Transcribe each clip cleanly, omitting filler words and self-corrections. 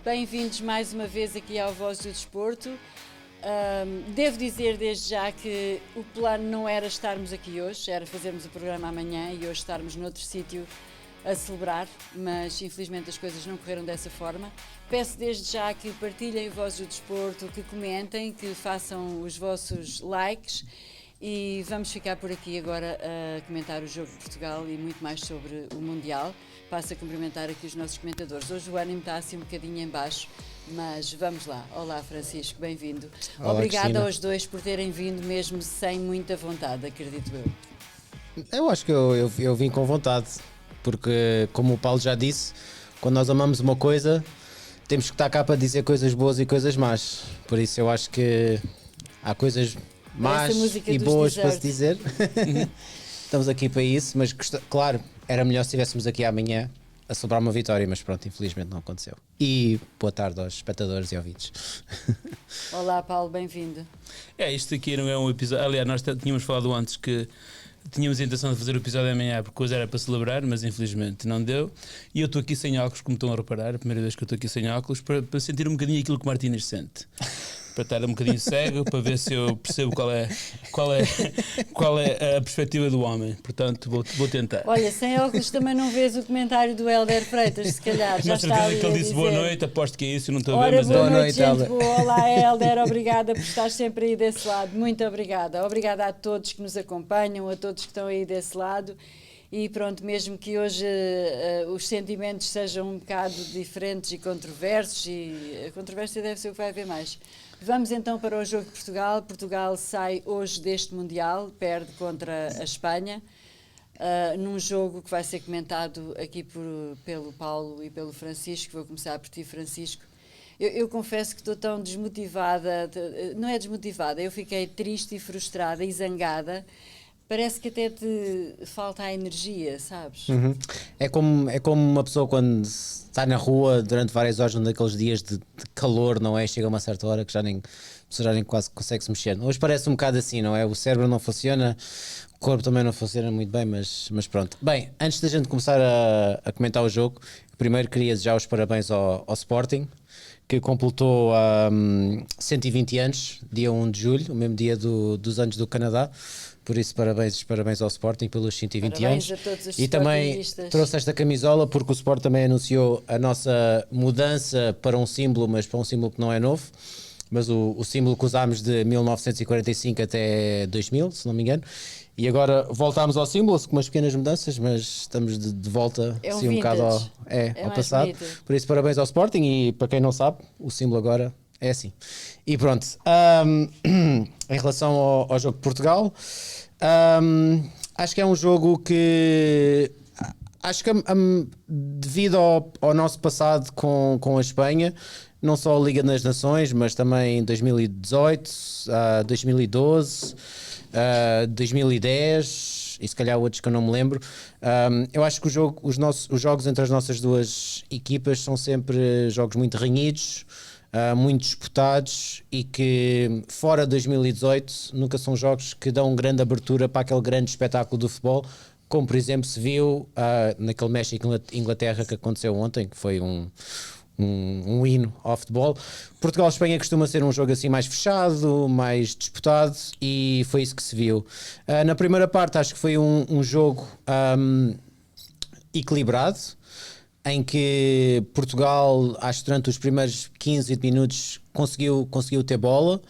Bem-vindos mais uma vez aqui ao Voz do Desporto. Devo dizer desde já que o plano não era estarmos aqui hoje, era fazermos o programa amanhã e hoje estarmos noutro sítio a celebrar, mas infelizmente as coisas não correram dessa forma. Peço desde já que partilhem o Voz do Desporto, que comentem, que façam os vossos likes e vamos ficar por aqui agora a comentar o jogo de Portugal e muito mais sobre o Mundial. Passo a cumprimentar aqui os nossos comentadores. Hoje o ânimo está assim um bocadinho em baixo, mas vamos lá. Olá Francisco, bem-vindo. Obrigada Cristina. aos dois por terem vindo mesmo sem muita vontade, acredito eu. Eu acho que eu vim com vontade, porque como o Paulo já disse, quando nós amamos uma coisa, temos que estar cá para dizer coisas boas e coisas más. Por isso eu acho que há coisas más e boas para se dizer. Estamos aqui para isso, mas claro, era melhor se estivéssemos aqui amanhã a celebrar uma vitória, mas pronto, infelizmente não aconteceu. E boa tarde aos espectadores e ouvintes. Olá Paulo, bem-vindo. Isto aqui não é um episódio. Aliás, nós tínhamos falado antes que tínhamos a intenção de fazer o episódio amanhã porque hoje era para celebrar, mas infelizmente não deu. E eu estou aqui sem óculos, como estão a reparar, a primeira vez que eu estou aqui sem óculos, para sentir um bocadinho aquilo que o Martínez sente. Para estar um bocadinho cego, para ver se eu percebo qual é a perspectiva do homem. Portanto, vou tentar. Olha, sem óculos também não vês o comentário do Hélder Freitas, se calhar. Já Mas está ali certeza que ele a disse dizer. boa noite, aposto que é isso, eu não estou a Ora, ver, mas boa noite, gente Hélder. boa. Olá, Hélder, obrigada por estar sempre aí desse lado. Muito obrigada. Obrigada a todos que nos acompanham, a todos que estão aí desse lado. E pronto, mesmo que hoje os sentimentos sejam um bocado diferentes e controversos, e a controvérsia deve ser o que vai haver mais. Vamos então para o jogo de Portugal. Portugal sai hoje deste Mundial, perde contra a Espanha, num jogo que vai ser comentado aqui pelo Paulo e pelo Francisco. Vou começar por ti, Francisco. Eu confesso que estou tão desmotivada, não é desmotivada, eu fiquei triste e frustrada e zangada. Parece que até te falta a energia, sabes? Uhum. É como uma pessoa quando está na rua durante várias horas, naqueles dias de calor, não é? Chega a uma certa hora que a pessoa já nem quase consegue se mexer. Hoje parece um bocado assim, não é? O cérebro não funciona, o corpo também não funciona muito bem, mas pronto. Bem, antes da gente começar a comentar o jogo, primeiro queria desejar os parabéns ao Sporting, que completou 120 anos, dia 1 de julho, o mesmo dia dos anos do Canadá. Por isso, parabéns ao Sporting pelos 120 Parabéns anos. a todos os E também trouxe esta camisola porque o Sport também anunciou a nossa mudança para um símbolo, mas para um símbolo que não é novo. Mas o símbolo que usámos de 1945 até 2000, se não me engano. E agora voltámos ao símbolo com umas pequenas mudanças, mas estamos de volta assim, um bocado ao passado. Bonito. Por isso, parabéns ao Sporting e para quem não sabe, o símbolo agora é assim. E pronto, em relação ao jogo de Portugal, acho que é um jogo que acho que devido ao nosso passado com a Espanha, não só a Liga das Nações, mas também 2018, 2012, 2010 e se calhar outros que eu não me lembro. Eu acho que os jogos entre as nossas duas equipas são sempre jogos muito renhidos, muito disputados e que fora de 2018 nunca são jogos que dão grande abertura para aquele grande espetáculo do futebol, como por exemplo se viu naquele México-Inglaterra que aconteceu ontem, que foi um hino ao futebol. Portugal-Espanha costuma ser um jogo assim mais fechado, mais disputado e foi isso que se viu. Na primeira parte acho que foi um jogo equilibrado, em que Portugal, acho que durante os primeiros 15, 20 minutos conseguiu ter bola,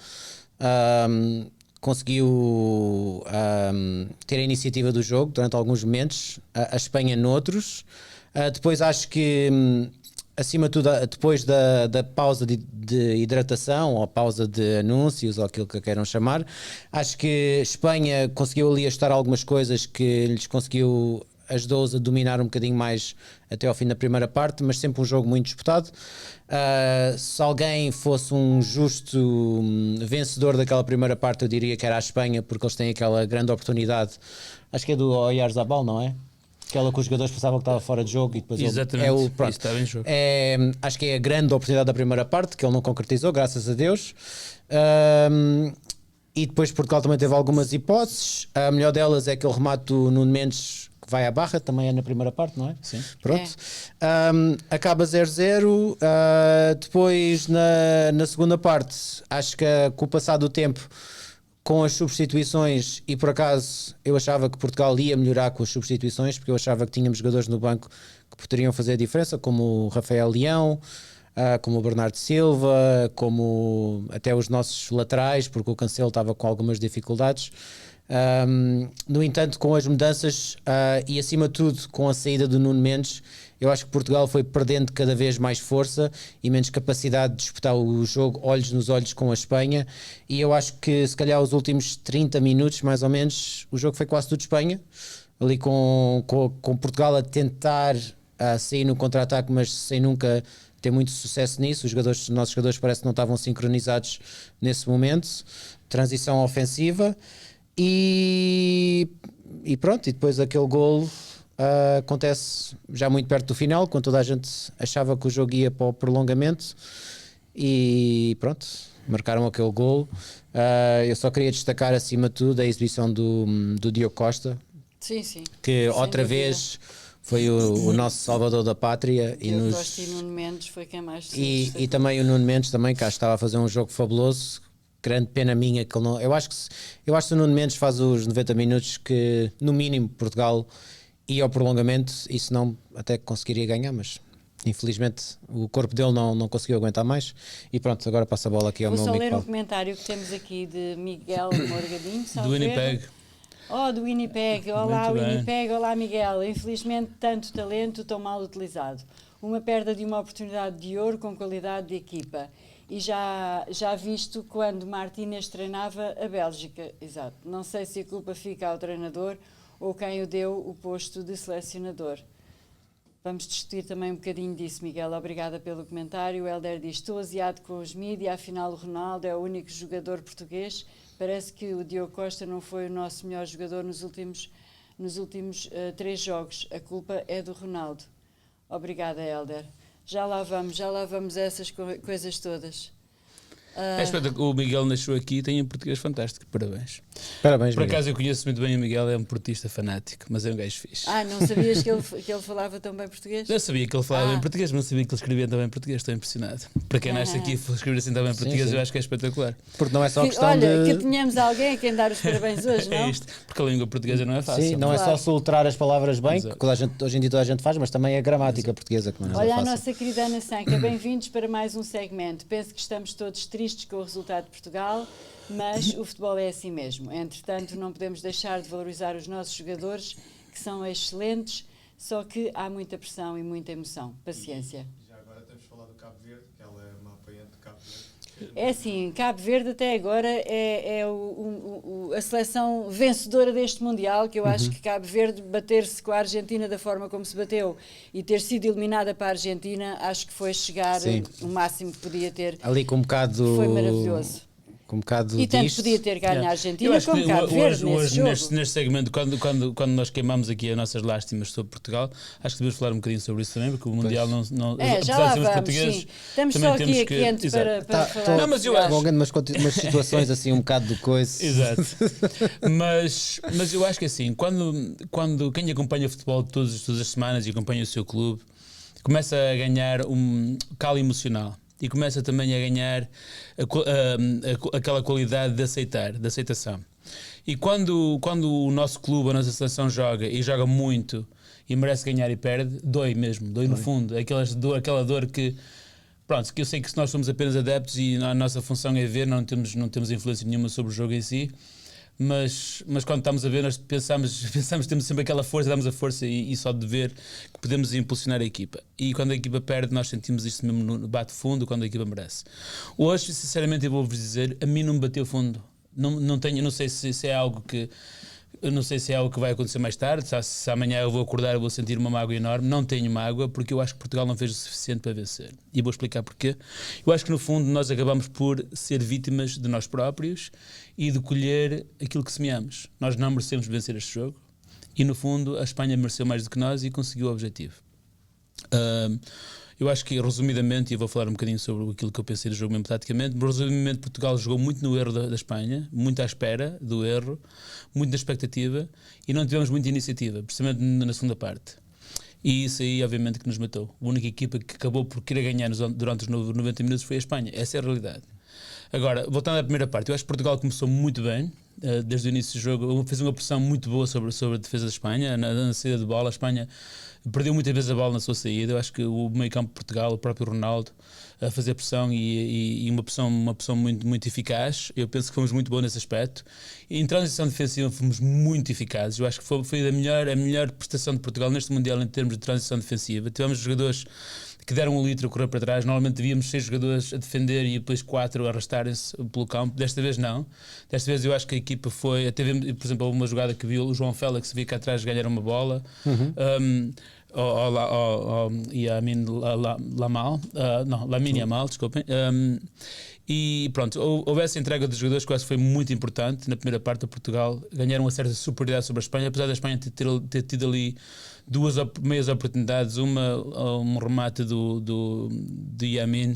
conseguiu ter a iniciativa do jogo durante alguns momentos, a Espanha noutros. Depois acho que, acima de tudo, depois da pausa de hidratação, ou pausa de anúncios, ou aquilo que queiram chamar, acho que Espanha conseguiu ali ajustar algumas coisas que lhes ajudou-os a dominar um bocadinho mais até ao fim da primeira parte, mas sempre um jogo muito disputado. Se alguém fosse um justo vencedor daquela primeira parte, eu diria que era a Espanha, porque eles têm aquela grande oportunidade, acho que é do Oyarzabal, não é? Aquela que os jogadores pensavam que estava fora de jogo e depois exatamente, isso estava em jogo. Acho que é a grande oportunidade da primeira parte, que ele não concretizou, graças a Deus. E depois Portugal também teve algumas hipóteses. A melhor delas é aquele remate do Nuno Mendes, vai à barra, também é na primeira parte, não é? Sim. Pronto. Acaba 0-0. Depois, na segunda parte, acho que com o passar do tempo, com as substituições, e por acaso eu achava que Portugal ia melhorar com as substituições, porque eu achava que tínhamos jogadores no banco que poderiam fazer a diferença, como o Rafael Leão, como o Bernardo Silva, como até os nossos laterais, porque o Cancelo estava com algumas dificuldades. No entanto, com as mudanças e acima de tudo com a saída do Nuno Mendes, eu acho que Portugal foi perdendo cada vez mais força e menos capacidade de disputar o jogo olhos nos olhos com a Espanha, e eu acho que se calhar os últimos 30 minutos mais ou menos o jogo foi quase tudo Espanha, ali com Portugal a tentar sair no contra-ataque, mas sem nunca ter muito sucesso nisso. Os nossos jogadores parece que não estavam sincronizados nesse momento. Transição ofensiva e pronto, e depois aquele golo acontece já muito perto do final, quando toda a gente achava que o jogo ia para o prolongamento, e pronto, marcaram aquele golo. Eu só queria destacar acima de tudo a exibição do Diogo Costa, Sim, sim. que Sem outra dúvida. vez foi o nosso salvador da pátria. Diogo Costa e Nuno Mendes foi quem mais se E destacou. também o Nuno Mendes também, que acho que estava a fazer um jogo fabuloso. Grande pena minha que ele não. Eu acho que o Nuno Mendes faz os 90 minutos que, no mínimo, Portugal ia ao prolongamento, e se não, até conseguiria ganhar, mas infelizmente o corpo dele não conseguiu aguentar mais. E pronto, agora passo a bola aqui ao Vou meu só amigo ler um Paulo. comentário que temos aqui de Miguel Morgadinho. Do Winnipeg. Do Winnipeg. Olá, Muito bem. Winnipeg. Olá, Miguel. Infelizmente, tanto talento tão mal utilizado. Uma perda de uma oportunidade de ouro com qualidade de equipa. E já visto quando Martínez treinava a Bélgica. Exato. Não sei se a culpa fica ao treinador ou quem o deu o posto de selecionador. Vamos discutir também um bocadinho disso, Miguel. Obrigada pelo comentário. O Helder diz: estou aziado com os mídia, afinal o Ronaldo é o único jogador português. Parece que o Diogo Costa não foi o nosso melhor jogador nos últimos 3 jogos. A culpa é do Ronaldo. Obrigada, Helder. Já lá vamos a essas coisas todas. É espetacular. O Miguel nasceu aqui e tem um português fantástico. Parabéns. Parabéns, Por Miguel. acaso eu conheço muito bem o Miguel, é um portista fanático, mas é um gajo fixe. Não sabias que ele falava tão bem português? Eu sabia que ele falava bem português, mas não sabia que ele escrevia também português. Estou impressionado. Para quem nasce aqui e escrever assim também português, sim. eu acho que é espetacular. Porque não é só Que, questão olha, de. que tenhamos alguém a quem dar os parabéns hoje, não? É isto, porque a língua portuguesa não é fácil. Sim, não é Claro. só soltar as palavras bem, Exato. que hoje em dia toda a gente faz, mas também a gramática portuguesa, que não é Olha, a fácil. nossa querida Ana Sanca, bem-vindos para mais um segmento. Penso que estamos todos tristes com o resultado de Portugal, mas o futebol é assim mesmo. Entretanto, não podemos deixar de valorizar os nossos jogadores, que são excelentes, só que há muita pressão e muita emoção. Paciência. Já agora temos de falar do Cabo Verde, que ela é uma apoiante de Cabo Verde. É assim, Cabo Verde até agora é a seleção vencedora deste Mundial, que eu acho que Cabo Verde bater-se com a Argentina da forma como se bateu e ter sido eliminada para a Argentina, acho que foi chegar Sim. o máximo que podia ter. Ali com um bocado. Foi maravilhoso. Com um bocado E tanto disto. podia ter ganho a Eu Argentina acho como que Cabo Verde nesse jogo. neste segmento, quando nós queimamos aqui as nossas lástimas sobre Portugal, acho que devemos falar um bocadinho sobre isso também, porque o Mundial não Já apesar lá de sermos vamos, portugueses, sim. Estamos também só aqui temos a quente para falar. Não, mas eu de acho- Portugal. Vão umas situações assim um bocado de coisa. Exato. mas eu acho que assim, quando quem acompanha futebol todas as semanas e acompanha o seu clube, começa a ganhar um calo emocional e começa também a ganhar aquela qualidade de aceitação. E quando o nosso clube, a nossa seleção joga e joga muito e merece ganhar e perde, dói mesmo, dói no fundo, aquela dor que... Pronto, que eu sei que se nós somos apenas adeptos e a nossa função é ver, não temos influência nenhuma sobre o jogo em si, mas quando estamos a ver, nós pensamos temos sempre aquela força, damos a força e só de ver que podemos impulsionar a equipa. E quando a equipa perde, nós sentimos isto mesmo no bate fundo, quando a equipa merece. Hoje, sinceramente, eu vou-vos dizer, a mim não me bateu fundo. Não sei se é algo que... Eu não sei se é algo que vai acontecer mais tarde, se amanhã eu vou acordar e vou sentir uma mágoa enorme. Não tenho mágoa, porque eu acho que Portugal não fez o suficiente para vencer. E vou explicar porquê. Eu acho que no fundo nós acabamos por ser vítimas de nós próprios e de colher aquilo que semeamos. Nós não merecemos vencer este jogo e no fundo a Espanha mereceu mais do que nós e conseguiu o objetivo. Eu acho que, resumidamente, e vou falar um bocadinho sobre aquilo que eu pensei do jogo mesmo taticamente, mas resumidamente Portugal jogou muito no erro da Espanha, muito à espera do erro, muito na expectativa, e não tivemos muita iniciativa, precisamente na segunda parte. E isso aí, obviamente, que nos matou. A única equipa que acabou por querer ganhar durante os 90 minutos foi a Espanha. Essa é a realidade. Agora, voltando à primeira parte, eu acho que Portugal começou muito bem, desde o início do jogo, fez uma pressão muito boa sobre a defesa da Espanha, na saída de bola. A Espanha perdeu muitas vezes a bola na sua saída. Eu acho que o meio campo de Portugal, o próprio Ronaldo, a fazer pressão e uma pressão muito, muito eficaz. Eu penso que fomos muito bons nesse aspecto. E em transição defensiva fomos muito eficazes. Eu acho que foi a melhor prestação de Portugal neste Mundial em termos de transição defensiva. Tivemos jogadores que deram um litro a correr para trás. Normalmente devíamos 6 jogadores a defender e depois 4 a arrastarem-se pelo campo. Desta vez não. Desta vez eu acho que a equipa foi... Teve, por exemplo, uma jogada que viu o João Félix vir cá atrás ganhar uma bola. E a Lamine Yamal, desculpem. E pronto, houve essa entrega dos jogadores que eu acho que foi muito importante. Na primeira parte, o Portugal ganharam uma certa superioridade sobre a Espanha, apesar da Espanha ter tido ali duas meias oportunidades, um remate de Yamin,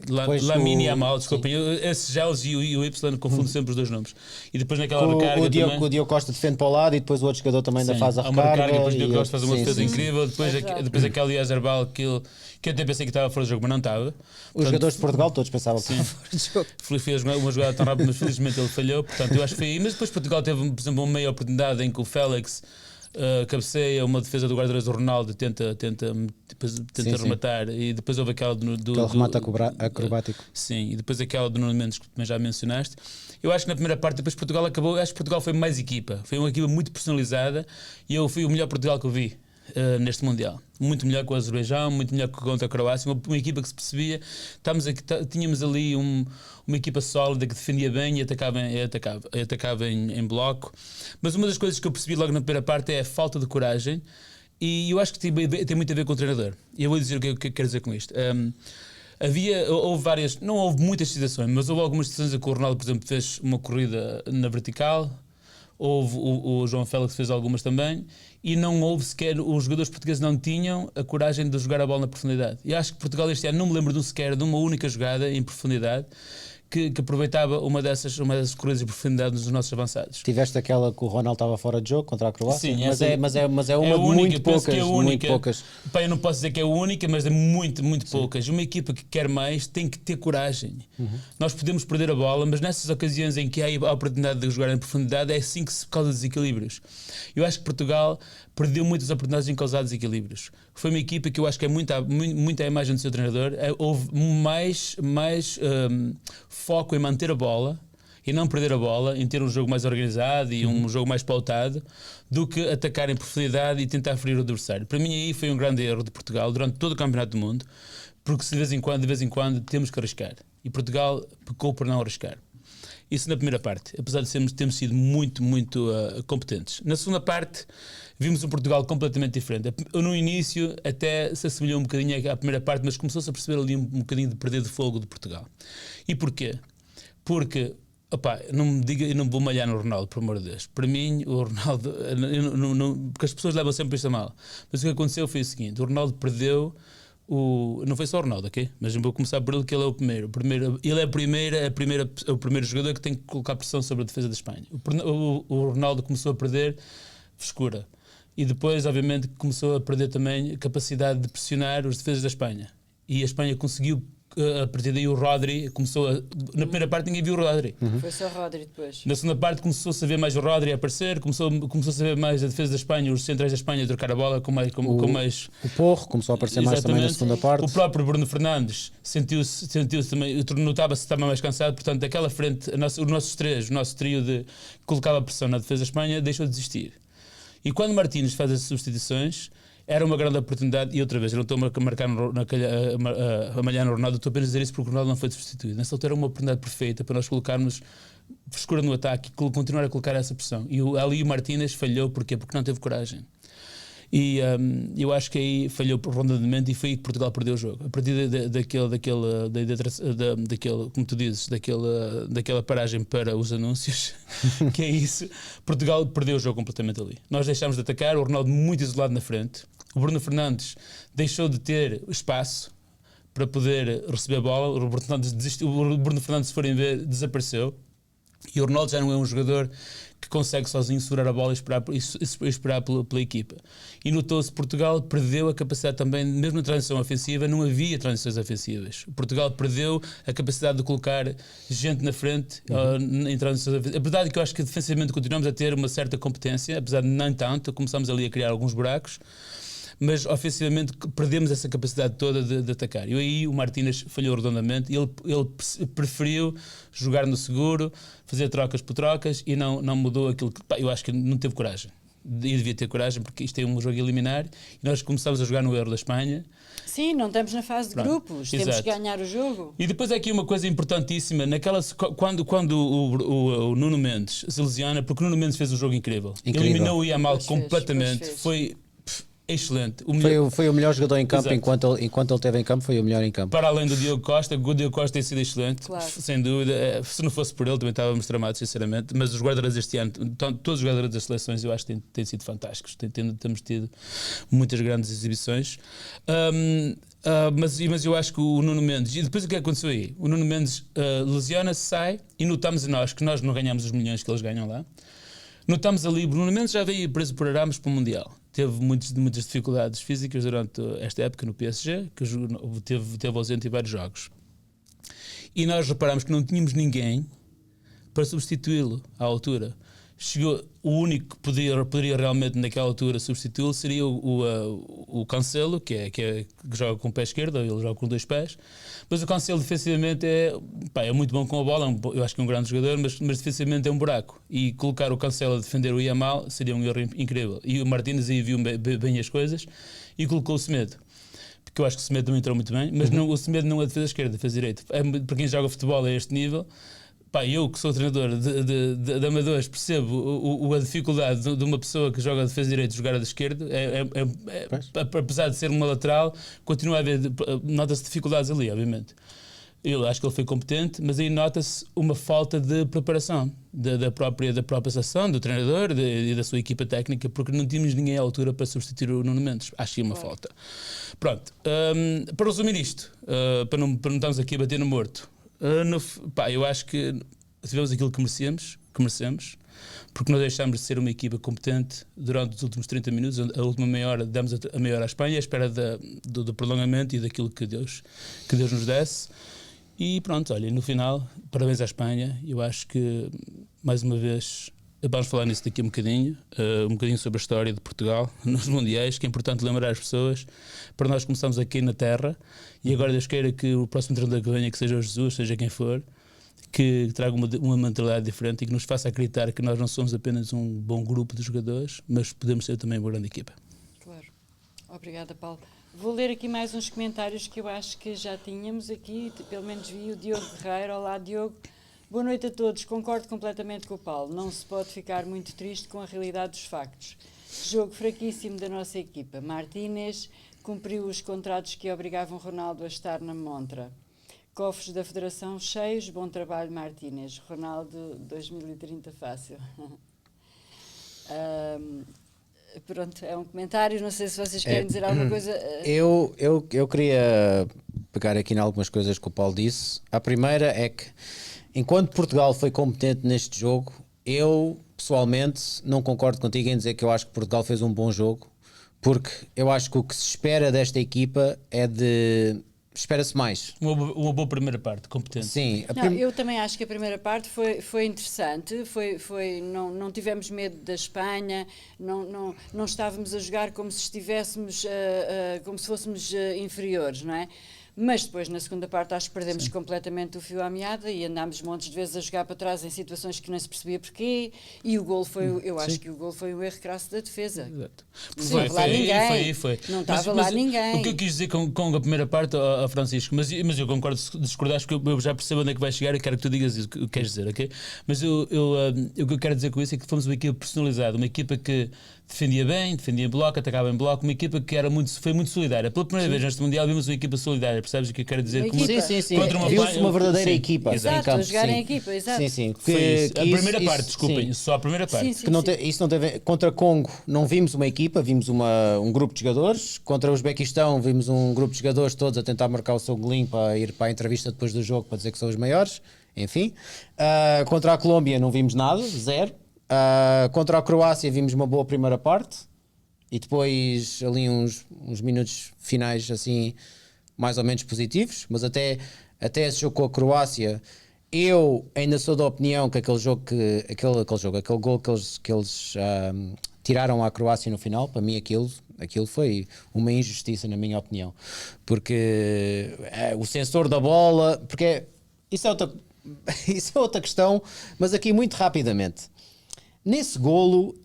Lamine Yamal, desculpem, esses Geles e o Y confundo sempre os dois nomes. E depois naquela recarga o Diogo Costa defende para o lado e depois o outro jogador também ainda faz a recarga. E depois o Diogo Costa faz uma defesa incrível. Depois aquele Yazerbal que eu até pensei que estava fora do jogo, mas não estava. Os jogadores de Portugal todos pensavam que estava fora do jogo. Fez uma jogada tão rápida, mas felizmente ele falhou. Portanto, eu acho que foi aí. Mas depois Portugal teve, por exemplo, uma meia oportunidade em que o Félix cabeceia, uma defesa do guarda-redes do Ronaldo tenta rematar, e depois houve aquela do remate acrobático. Sim, e depois aquela do Nuno Mendes que também já mencionaste. Eu acho que na primeira parte depois Portugal acabou, acho que Portugal foi mais equipa, foi uma equipa muito personalizada e eu fui o melhor Portugal que eu vi neste Mundial. Muito melhor que o Azerbaijão, muito melhor que contra a Croácia, uma equipa que se percebia. Tínhamos ali uma equipa sólida que defendia bem e atacava em bloco. Mas uma das coisas que eu percebi logo na primeira parte é a falta de coragem, e eu acho que tem muito a ver com o treinador. E eu vou dizer o que eu quero dizer com isto. Houve várias, não houve muitas situações, mas houve algumas situações em que o Ronaldo, por exemplo, fez uma corrida na vertical. Houve o João Félix fez algumas também, e não houve sequer, os jogadores portugueses não tinham a coragem de jogar a bola na profundidade. E acho que Portugal este ano, não me lembro de uma única jogada em profundidade que aproveitava uma dessas corridas de profundidade dos nossos avançados. Tiveste aquela que o Ronaldo estava fora de jogo contra a Croácia? Sim, mas é uma de muito poucas. Muito poucas. Pá, eu não posso dizer que é a única, mas é muito poucas. Uma equipa que quer mais tem que ter coragem. Nós podemos perder a bola, mas nessas ocasiões em que há a oportunidade de jogar em profundidade, é assim que se causa desequilíbrios. Eu acho que Portugal perdeu muitas oportunidades em causar desequilíbrios. Foi uma equipa que eu acho que é muito a imagem do seu treinador. Houve mais foco em manter a bola e não perder a bola, em ter um jogo mais organizado e um jogo mais pautado, do que atacar em profundidade e tentar ferir o adversário. Para mim aí foi um grande erro de Portugal durante todo o Campeonato do Mundo, porque de vez em quando temos que arriscar. E Portugal pecou por não arriscar. Isso na primeira parte, apesar de termos sido muito competentes. Na segunda parte, vimos um Portugal completamente diferente. No início até se assemelhou um bocadinho à primeira parte, mas começou-se a perceber ali um bocadinho de perder de fogo de Portugal. E porquê? Porque, não me diga, eu não vou malhar no Ronaldo, por amor de Deus. Para mim, o Ronaldo, porque as pessoas levam sempre isto a mal. Mas o que aconteceu foi o seguinte: o Ronaldo perdeu. Não foi só o Ronaldo, ok? Mas vou começar por ele, que ele é o primeiro. Ele é o primeiro jogador que tem que colocar pressão sobre a defesa da Espanha. O Ronaldo começou a perder frescura. E depois, obviamente, começou a perder também a capacidade de pressionar os defesas da Espanha. E a Espanha conseguiu, a partir daí o Rodri começou na primeira parte ninguém viu o Rodri. Foi só o Rodri depois. Na segunda parte começou-se a ver mais o Rodri a aparecer, começou-se a ver mais a defesa da Espanha, os centrais da Espanha a trocar a bola com mais... O Porro começou a aparecer mais também na segunda parte. O próprio Bruno Fernandes sentiu-se também, notava-se também mais cansado, portanto aquela frente, o nosso trio de colocava pressão na defesa da Espanha deixou de existir. E quando Martínez faz as substituições, era uma grande oportunidade. E outra vez, eu não estou a malhar no Ronaldo, estou apenas a dizer isso porque o Ronaldo não foi substituído. Nessa altura era uma oportunidade perfeita para nós colocarmos frescura no ataque e continuar a colocar essa pressão. E ali o Martínez falhou, porquê? Porque não teve coragem. E eu acho que aí falhou redondamente e foi aí que Portugal perdeu o jogo. A partir daquele, como tu dizes, daquela paragem para os anúncios, que é isso, Portugal perdeu o jogo completamente ali. Nós deixámos de atacar, o Ronaldo muito isolado na frente, o Bruno Fernandes deixou de ter espaço para poder receber a bola, o Bruno Fernandes desistiu, o Bruno Fernandes, se forem ver, desapareceu, e o Ronaldo já não é um jogador que consegue sozinho segurar a bola e esperar pela equipa. E notou-se que Portugal perdeu a capacidade também, mesmo na transição ofensiva, não havia transições ofensivas. Portugal perdeu a capacidade de colocar gente na frente em transições ofensivas. A verdade é que eu acho que defensivamente continuamos a ter uma certa competência, apesar de nem tanto, começamos ali a criar alguns buracos, mas ofensivamente perdemos essa capacidade toda de atacar. E aí o Martínez falhou redondamente, ele preferiu jogar no seguro, fazer trocas por trocas e não mudou aquilo que... eu acho que não teve coragem. E devia ter coragem, porque isto é um jogo eliminar e nós começamos a jogar no Euro da Espanha. Sim, não estamos na fase de grupos, temos que ganhar o jogo. E depois há aqui uma coisa importantíssima, quando o Nuno Mendes se lesiona, porque o Nuno Mendes fez um jogo incrível. Eliminou o Yamal completamente, foi excelente. Foi o melhor jogador em campo. Enquanto ele esteve em campo, foi o melhor em campo. Para além do Diogo Costa, o Diogo Costa tem sido excelente, claro. Sem dúvida. Se não fosse por ele, também estávamos tramados, sinceramente. Mas os guarda-redes este ano, todos os guarda-redes das seleções, eu acho que têm sido fantásticos. Temos tido muitas grandes exibições. Mas eu acho que o Nuno Mendes, e depois o que aconteceu aí? O Nuno Mendes lesiona-se, sai, e notamos que nós não ganhamos os milhões que eles ganham lá. Notamos ali, o Nuno Mendes já veio preso por Arames para o Mundial. Teve muitas dificuldades físicas durante esta época no PSG, que teve ausente em vários jogos. E nós reparamos que não tínhamos ninguém para substituí-lo à altura. O único que poderia realmente naquela altura substituí-lo seria o Cancelo, que joga com o pé esquerdo, ele joga com 2 pés. Mas o Cancelo defensivamente é muito bom com a bola, eu acho que é um grande jogador, mas defensivamente é um buraco. E colocar o Cancelo a defender o Yamal seria um erro incrível. E o Martínez aí viu bem as coisas e colocou o Semedo. Porque eu acho que o Semedo não entrou muito bem, mas o Semedo não é defesa esquerda, defesa direita. Para quem joga futebol a este nível... eu que sou treinador de amadores percebo a dificuldade de uma pessoa que joga a defesa direita jogar a de esquerda, apesar de ser uma lateral, continua a haver, nota-se dificuldades ali, obviamente. Eu acho que ele foi competente, mas aí nota-se uma falta de preparação da própria seleção, do treinador e da sua equipa técnica, porque não tínhamos ninguém à altura para substituir o Nuno Mendes. Acho que é uma falta. Pronto, para resumir isto, para não estarmos aqui a bater no morto, eu acho que tivemos aquilo que merecemos, porque nós deixámos de ser uma equipa competente durante os últimos 30 minutos. A última meia hora demos a meia hora à Espanha à espera do prolongamento e daquilo que Deus nos desse. E pronto, olha, no final, parabéns à Espanha. Eu acho que, mais uma vez, vamos falar nisso daqui um bocadinho sobre a história de Portugal nos Mundiais, que é importante lembrar as pessoas. Para nós começamos aqui na terra e agora Deus queira que o próximo treinador que venha, que seja o Jesus, seja quem for, que traga uma mentalidade diferente e que nos faça acreditar que nós não somos apenas um bom grupo de jogadores, mas podemos ser também uma grande equipa. Claro. Obrigada, Paulo. Vou ler aqui mais uns comentários que eu acho que já tínhamos aqui, pelo menos vi o Diogo Guerreiro. Olá, Diogo. Boa noite a todos. Concordo completamente com o Paulo. Não se pode ficar muito triste com a realidade dos factos. Jogo fraquíssimo da nossa equipa. Martínez cumpriu os contratos que obrigavam Ronaldo a estar na montra. Cofres da Federação cheios. Bom trabalho, Martínez. Ronaldo 2030 fácil. Pronto, é um comentário. Não sei se vocês querem dizer alguma coisa. Eu queria pegar aqui em algumas coisas que o Paulo disse. A primeira é que, enquanto Portugal foi competente neste jogo, eu pessoalmente não concordo contigo em dizer que eu acho que Portugal fez um bom jogo, porque eu acho que o que se espera desta equipa espera-se mais. Uma boa primeira parte, competente. Sim. Eu também acho que a primeira parte foi interessante, não tivemos medo da Espanha, não estávamos a jogar como se estivéssemos, como se fôssemos inferiores, não é? mas depois na segunda parte acho que perdemos completamente o fio à meada e andámos montes de vezes a jogar para trás em situações que não se percebia porquê, e o gol foi, eu acho que o gol foi um erro crasso da defesa. Exato. Não estava lá ninguém. Foi. Não estava lá ninguém. O que eu quis dizer com a primeira parte, ao Francisco, mas eu concordo se discordares, porque eu já percebo onde é que vai chegar e quero que tu digas o que queres dizer, ok? Mas o que eu quero dizer com isso é que fomos uma equipa personalizada, uma equipa que defendia bem, defendia em bloco, atacava em bloco, uma equipa que foi muito solidária. Pela primeira vez neste Mundial vimos uma equipa solidária, percebes o que eu quero dizer? Sim. Contra Viu-se uma verdadeira equipa. Exato, em campo, a jogar sim. em equipa, exato. Sim. A primeira parte, desculpem, sim. só a primeira parte. Sim. Que isso não teve, contra Congo não vimos uma equipa, vimos um grupo de jogadores. Contra o Uzbequistão vimos um grupo de jogadores todos a tentar marcar o seu golinho para ir para a entrevista depois do jogo para dizer que são os maiores. Enfim, contra a Colômbia não vimos nada, zero. Contra a Croácia vimos uma boa primeira parte e depois ali uns minutos finais assim mais ou menos positivos, mas até esse jogo com a Croácia eu ainda sou da opinião que aquele gol que eles tiraram à Croácia no final, para mim aquilo foi uma injustiça na minha opinião, porque o sensor da bola, porque isso é outra questão, mas aqui muito rapidamente. Nesse golo,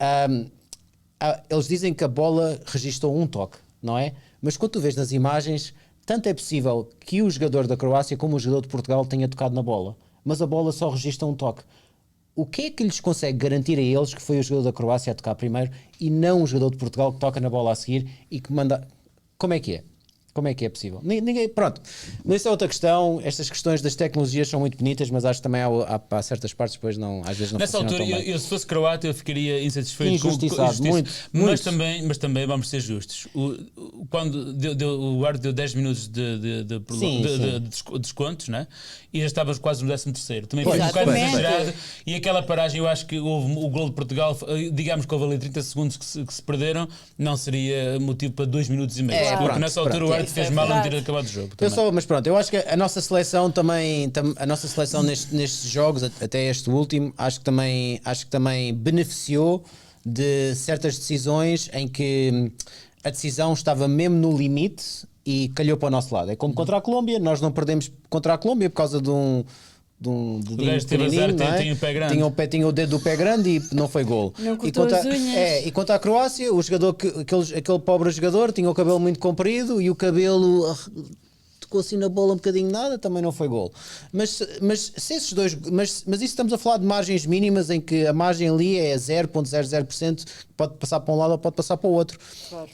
eles dizem que a bola registrou um toque, não é? Mas quando tu vês nas imagens, tanto é possível que o jogador da Croácia como o jogador de Portugal tenha tocado na bola, mas a bola só registra um toque. O que é que lhes consegue garantir a eles que foi o jogador da Croácia a tocar primeiro e não o jogador de Portugal que toca na bola a seguir e que manda... Como é que é? Como é que é possível? Ninguém, pronto, mas isso é outra questão. Estas questões das tecnologias são muito bonitas, mas acho que também há certas partes depois às vezes não nessa funcionam altura, tão bem. eu se fosse croata eu ficaria insatisfeito Injustiçado, com muito. Mas também vamos ser justos. Quando o árbitro deu 10 minutos de descontos, né? E já estávamos quase no 13º. Também foi um bocado exagerado. E aquela paragem, eu acho que houve o gol de Portugal, digamos que houve ali 30 segundos que se perderam, não seria motivo para 2 minutos e meio. Porque nessa altura o árbitro fez mal a não ter acabado o jogo. Mas pronto, eu acho que a nossa seleção também, nestes jogos, até este último, acho que também beneficiou de certas decisões em que a decisão estava mesmo no limite e calhou para o nosso lado. É como contra a Colômbia, nós não perdemos contra a Colômbia por causa de um dedinho pequenininho, não é? Tinha o pé grande. Tinha o dedo do pé grande e não foi gol. Não cortou as unhas. E quanto à Croácia, o jogador, aquele pobre jogador tinha o cabelo muito comprido e o cabelo tocou assim na bola um bocadinho nada, também não foi gol. Mas se esses dois, mas isso estamos a falar de margens mínimas em que a margem ali é 0,00%, pode passar para um lado ou pode passar para o outro. Claro.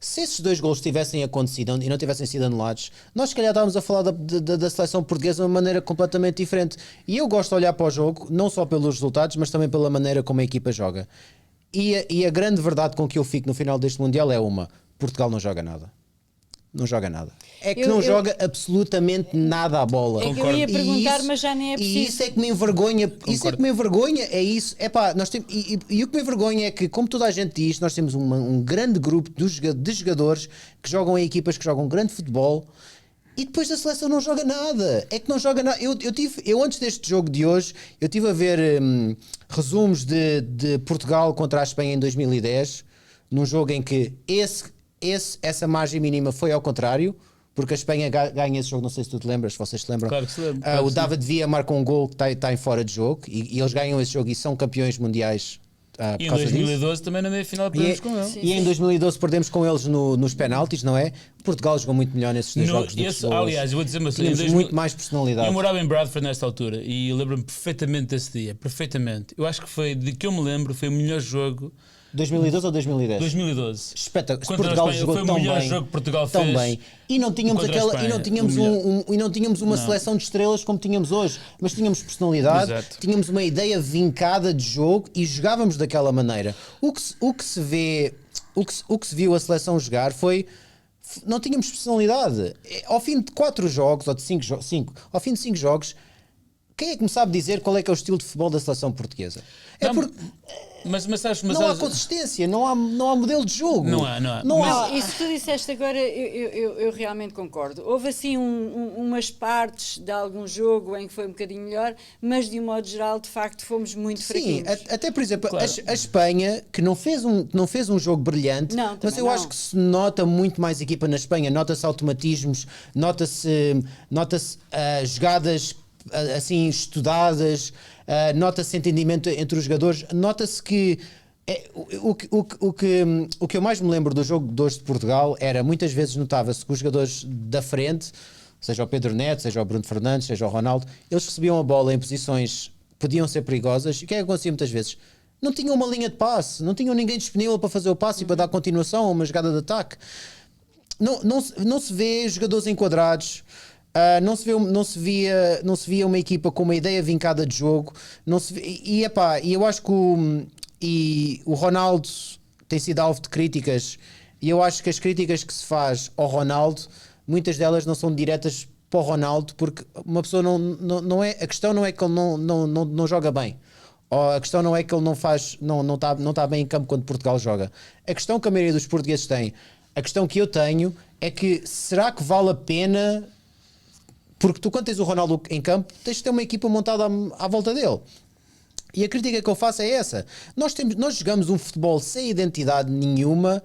Se esses dois golos tivessem acontecido e não tivessem sido anulados, nós se calhar estávamos a falar da seleção portuguesa de uma maneira completamente diferente. E eu gosto de olhar para o jogo, não só pelos resultados, mas também pela maneira como a equipa joga. E a grande verdade com que eu fico no final deste Mundial é Portugal não joga nada. Não joga nada. É que não joga absolutamente nada à bola. É que eu ia perguntar, mas já nem é preciso. E isso é que me envergonha. Isso é que me envergonha, é isso. Nós temos, e o que me envergonha é que, como toda a gente diz, nós temos um grande grupo de jogadores que jogam em equipas que jogam grande futebol e depois a seleção não joga nada. É que não joga nada. Eu antes deste jogo de hoje, eu estive a ver resumos de Portugal contra a Espanha em 2010, num jogo em que essa margem mínima foi ao contrário, porque a Espanha ganha esse jogo, não sei se tu te lembras, se vocês se lembram. Claro que se lembra. O David Villa marca um gol que está em fora de jogo e eles ganham esse jogo e são campeões mundiais. E em 2012 também na meia-final perdemos com eles. E em 2012 perdemos com eles nos penaltis, não é? Portugal jogou muito melhor nesses dois jogos do que aliás, eu vou dizer tínhamos muito mais personalidade. Eu morava em Bradford nesta altura e lembro-me perfeitamente desse dia, perfeitamente. Eu acho que foi, de que eu me lembro, foi o melhor jogo. 2012 ou 2010? 2012. Espetacular. Portugal jogou foi tão o melhor bem. jogo que Portugal tão fez. Bem. E não tínhamos não tínhamos uma seleção de estrelas como tínhamos hoje, mas tínhamos personalidade, Exato. tínhamos uma ideia vincada de jogo e jogávamos daquela maneira. O que se viu a seleção jogar foi não tínhamos personalidade. Ao fim de 4 jogos ou de 5, ao fim de 5 jogos, quem é que me sabe dizer qual é que é o estilo de futebol da seleção portuguesa? não há consistência, não há modelo de jogo. Não há. Isso que tu disseste agora, eu realmente concordo. Houve assim umas partes de algum jogo em que foi um bocadinho melhor, mas de um modo geral, de facto, fomos muito fraquinhos. Sim, até por exemplo, Claro. a Espanha, que não fez um jogo brilhante, Não, mas também eu não. acho que se nota muito mais equipa na Espanha, nota-se automatismos, nota-se jogadas assim estudadas, nota-se entendimento entre os jogadores, nota-se que o que eu mais me lembro do jogo de hoje de Portugal era, muitas vezes notava-se que os jogadores da frente, seja o Pedro Neto, seja o Bruno Fernandes, seja o Ronaldo, eles recebiam a bola em posições que podiam ser perigosas, e o que é que acontecia muitas vezes? Não tinham uma linha de passe, não tinham ninguém disponível para fazer o passe e para dar continuação a uma jogada de ataque. Não se vê jogadores enquadrados. Não se via uma equipa com uma ideia vincada de jogo. E eu acho que o Ronaldo tem sido alvo de críticas, e eu acho que as críticas que se faz ao Ronaldo, muitas delas não são diretas para o Ronaldo, porque uma pessoa não é, a questão não é que ele não joga bem, ou a questão não é que ele não está bem em campo quando Portugal joga. A questão que a maioria dos portugueses tem, a questão que eu tenho, é que será que vale a pena? Porque tu, quando tens o Ronaldo em campo, tens de ter uma equipa montada à volta dele. E a crítica que eu faço é essa. Nós jogamos um futebol sem identidade nenhuma.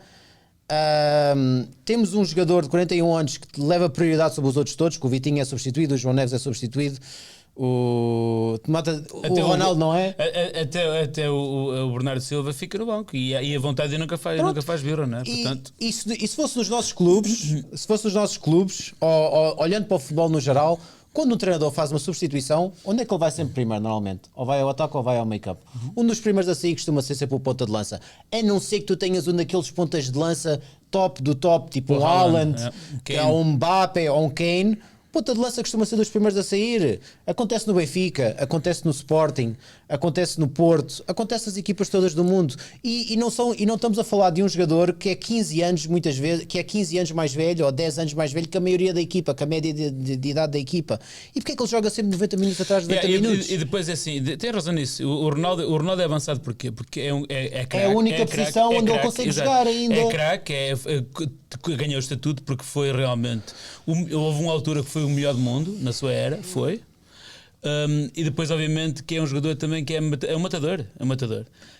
Temos um jogador de 41 anos que leva prioridade sobre os outros todos, que o Vitinho é substituído, o João Neves é substituído, o Ronaldo não é? Até o Bernardo Silva fica no banco e a vontade nunca faz birra, não é? Portanto, E se fosse nos nossos clubes, olhando para o futebol no geral, quando um treinador faz uma substituição, onde é que ele vai sempre primeiro, normalmente? Ou vai ao ataque ou vai ao meio-campo. Um dos primeiros a sair costuma ser sempre o ponta de lança. A não ser que tu tenhas um daqueles pontas de lança top do top, tipo um Haaland, ou um Mbappé, ou um Kane. Ponta de lança costuma ser dos primeiros a sair. Acontece no Benfica, acontece no Sporting, acontece no Porto, acontece nas equipas todas do mundo. E não estamos a falar de um jogador que é 15 anos, muitas vezes, que é 15 anos mais velho ou 10 anos mais velho que a maioria da equipa, que a média de idade da equipa. E porquê é que ele joga sempre 90 minutos atrás de 90 minutos? E depois é assim, tem razão nisso. O Ronaldo é avançado porquê? Porque é craque. É a única posição onde ele consegue jogar ainda. É craque, ganhou o estatuto porque foi realmente. Houve uma altura que foi o melhor do mundo, na sua era, foi. E depois, obviamente, que é um jogador também que é um matador.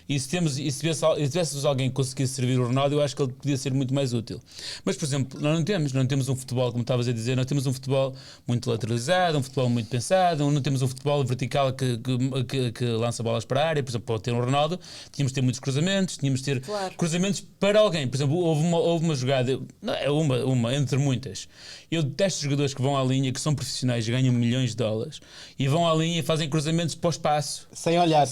E se tivéssemos alguém que conseguisse servir o Ronaldo, eu acho que ele podia ser muito mais útil. Mas, por exemplo, nós não temos um futebol, como estavas a dizer, nós temos um futebol muito lateralizado, um futebol muito pensado, não temos um futebol vertical que lança bolas para a área. Por exemplo, para ter um Ronaldo, tínhamos de ter muitos cruzamentos, tínhamos de ter cruzamentos para alguém. Por exemplo, houve uma jogada, uma entre muitas. Eu detesto jogadores que vão à linha, que são profissionais, ganham milhões de dólares, e vão à linha e fazem cruzamentos para o espaço. Sem olhar.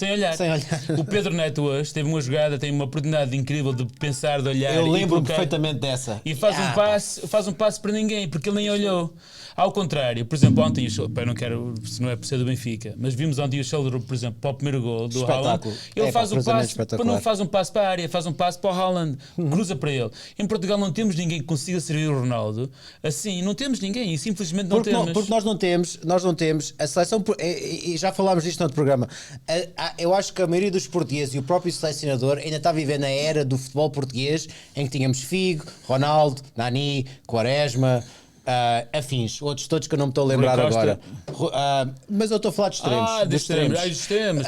O Pedro Neto hoje teve uma jogada, tem uma oportunidade incrível de pensar, de olhar. Eu lembro perfeitamente dessa. E faz um passe para ninguém, porque ele nem olhou. Ao contrário, por exemplo, ontem não quero, se não é por ser do Benfica, mas vimos ontem o Sheldon, por exemplo, para o primeiro gol do Haaland. Ele faz um passe, não faz um passe para a área, faz um passe para o Haaland, cruza para ele. Em Portugal não temos ninguém que consiga servir o Ronaldo. Assim, não temos ninguém, e simplesmente não temos. Porque nós não temos a seleção, e já falámos disto no outro programa. Eu acho que a maioria dos portugueses e o próprio selecionador ainda está a viver na era do futebol português, em que tínhamos Figo, Ronaldo, Nani, Quaresma, afins, outros todos que eu não me estou a lembrar agora. Mas eu estou a falar de extremos. Dos extremos.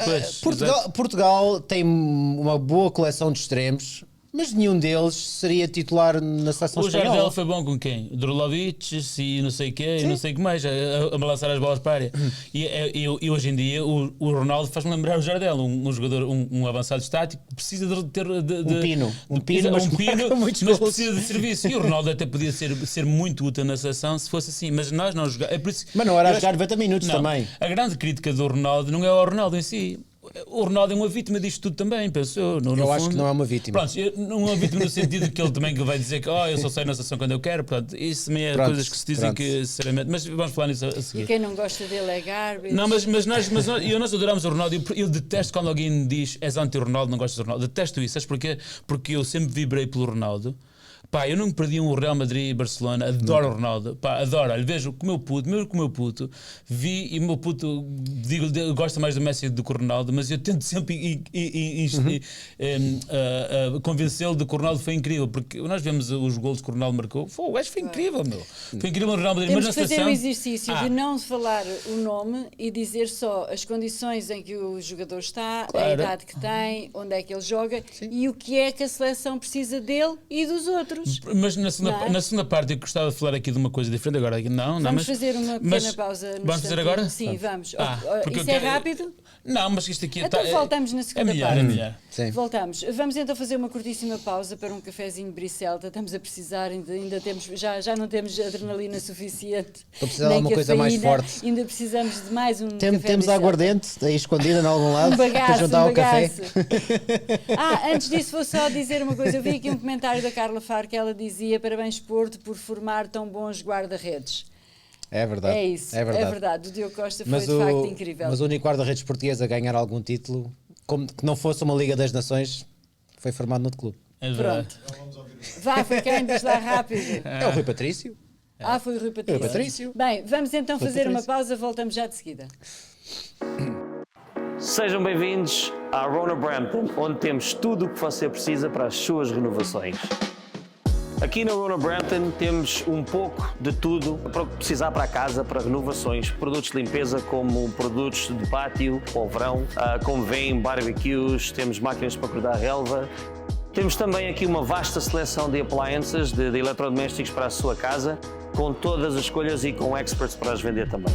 Portugal tem uma boa coleção de extremos, mas nenhum deles seria titular na seleção espanhola. O Jardel foi bom com quem? Drolovic e não sei o quê, e não sei o que mais, a balançar as bolas para a área. E hoje em dia o Ronaldo faz-me lembrar o Jardel, um jogador, um avançado estático, que precisa de ter um pino, mas precisa de serviço. E o Ronaldo até podia ser muito útil na seleção se fosse assim, mas nós não jogamos. Mas não era a jogar 90 minutos também. A grande crítica do Ronaldo não é ao Ronaldo em si. O Ronaldo é uma vítima disto tudo também, penso eu. Eu acho que não é uma vítima. Pronto, não é uma vítima no sentido que ele também vai dizer que eu só saio na seleção quando eu quero. Pronto, isso também é coisas que se dizem que, sinceramente. Mas vamos falar nisso a seguir. E quem não gosta dele é garbage. Não, mas nós adoramos o Ronaldo. Eu detesto quando alguém me diz és anti-Ronaldo, não gostas do Ronaldo. Detesto isso. Sabes porquê? Porque eu sempre vibrei pelo Ronaldo. Pá, eu não perdi um Real Madrid e Barcelona, adoro o Ronaldo, pá, adoro, olha, vejo com o meu puto, mesmo com o meu puto, vi e o meu puto, digo, gosta mais do Messi do que o Ronaldo, mas eu tento sempre convencê-lo de que o Ronaldo foi incrível, porque nós vemos os golos que o Ronaldo marcou, o gajo foi incrível, meu, foi incrível o Real Madrid, Temos mas que na fazer seleção... o exercício de não falar o nome e dizer só as condições em que o jogador está, Claro. a idade que tem, onde é que ele joga e o que é que a seleção precisa dele e dos outros. Mas na Não é? segunda parte eu gostava de falar aqui de uma coisa diferente agora. Não, Vamos mas, fazer uma pequena pausa. No Vamos fazer instantinho. agora? Sim, vamos. Porque Isso eu é quero- rápido? Não, mas isto aqui Então voltamos na segunda parte. É melhor. Sim. Voltamos. Vamos então fazer uma curtíssima pausa para um cafezinho de Bricelta. Estamos a precisar, ainda temos, já não temos adrenalina suficiente. Estou a precisar de nem alguma coisa mais cafeína. forte. Ainda precisamos de mais um café Temos Bricelta. aguardente aí escondida em algum lado Um para bagaço, juntar um ao café. bagaço. Antes disso vou só dizer uma coisa. Eu vi aqui um comentário da Carla Faro que ela dizia: parabéns Porto por formar tão bons guarda-redes. É verdade. É isso, É verdade. O Diogo Costa foi Mas de facto incrível. Mas o único guarda-redes português a ganhar algum título, que não fosse uma Liga das Nações, foi formado noutro clube. É verdade. Pronto. Vá, foi quem? Diz lá rápido. É o Rui Patrício. Foi o Rui Patrício. Rui Patrício. Bem, vamos então Rui fazer uma Patrício. pausa, voltamos já de seguida. Sejam bem-vindos à Rona Brampton, onde temos tudo o que você precisa para as suas renovações. Aqui na Rona Brampton temos um pouco de tudo para o que precisar para a casa, para renovações, produtos de limpeza como produtos de pátio para o verão, como vem barbecues, temos máquinas para cortar relva. Temos também aqui uma vasta seleção de appliances, de eletrodomésticos para a sua casa, com todas as escolhas e com experts para as vender também.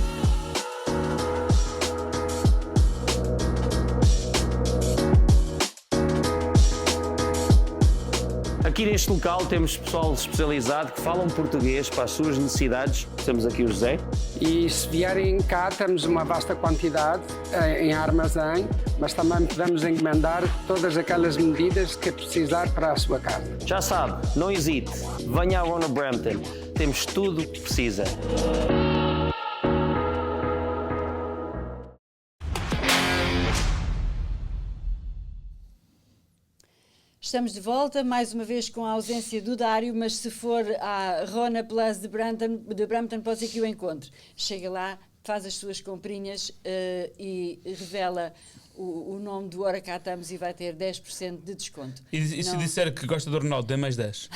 Aqui neste local temos pessoal especializado que falam português para as suas necessidades. Temos aqui o José. E se vierem cá, temos uma vasta quantidade em armazém, mas também podemos encomendar todas aquelas medidas que precisar para a sua casa. Já sabe, não hesite, venha à Rona Brampton. Temos tudo o que precisa. Estamos de volta, mais uma vez com a ausência do Dário, mas se for à Rona Plus de Brampton, pode ser que o encontre. Chega lá, faz as suas comprinhas e revela o nome do Ora Cá Estamos e vai ter 10% de desconto. E se Não- disser que gosta do Ronaldo, dê mais 10.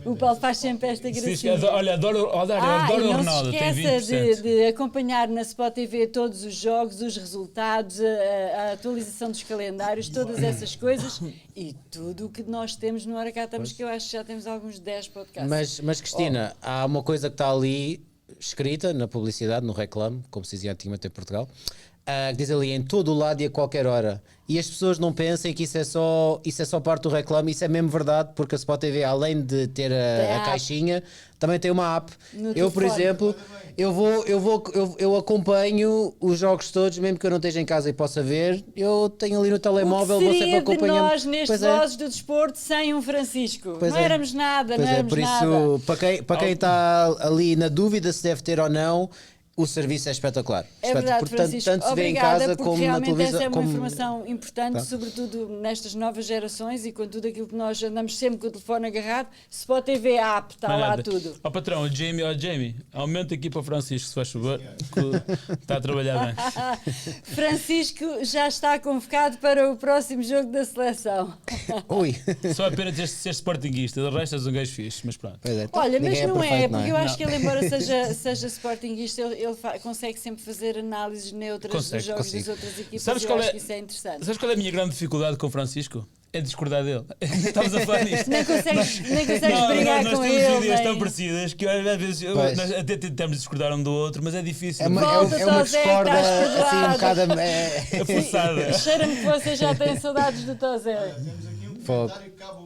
O Paulo faz sempre esta Se diz que gracinha. olha, adoro o E não Ronaldo, se tem esqueça 20%. de acompanhar na Sport TV todos os jogos, os resultados, a atualização dos calendários, todas essas coisas e tudo o que nós temos no Ora Cá Estamos, que eu acho que já temos alguns 10 podcasts. Mas Cristina, há uma coisa que está ali escrita na publicidade, no reclame, como se dizia antigamente em Portugal, que diz ali em todo o lado e a qualquer hora. E as pessoas não pensem que isso é só parte do reclame, isso é mesmo verdade, porque a Sport TV, além de ter Tem a a app. caixinha, também tem uma app. No Eu, por telefone. exemplo, eu acompanho os jogos todos, mesmo que eu não esteja em casa e possa ver, eu tenho ali no telemóvel, O que vou seria sempre de acompanhando. nós neste Pois é. Vozes do Desporto sem um Francisco? Pois não é. éramos nada, Pois não é, éramos por nada. isso, para quem está ali na dúvida se deve ter ou não, o serviço é espetacular. É verdade, Portanto, Francisco. tanto se vê em Obrigada, casa porque como na realmente televisão. essa é uma como- informação importante, Tá. sobretudo nestas novas gerações e com tudo aquilo que nós andamos sempre com o telefone agarrado. Spot TV app, está Mais lá nada. tudo. Ó patrão, o Jamie, aumenta aqui para o Francisco, se faz favor, que está a trabalhar bem. Francisco já está convocado para o próximo jogo da seleção. Ui. Só apenas ser sportinguista, de resto és um gajo fixe, mas pronto. Pois é, então, Olha, mas ninguém não é, perfeito, porque eu acho Não. que ele, embora seja sportinguista, ele consegue sempre fazer análises neutras Consegue, dos jogos consigo. das outras equipas. Sabes e eu qual acho é- que isso é interessante. Sabes qual é a minha grande dificuldade com o Francisco? É discordar dele. Estamos a falar nisto. Nem consegues Não, brigar nós com temos ele. ideias tão nem- parecidas que às vezes Pois. nós até tentamos discordar um do outro, mas é difícil. É uma, Volta-te é uma ao Zé, que discorda estás assim um perdoado. bocado. É forçada. Cheira-me que vocês já têm saudades do Tozé. Temos aqui um Fogo. comentário que cabe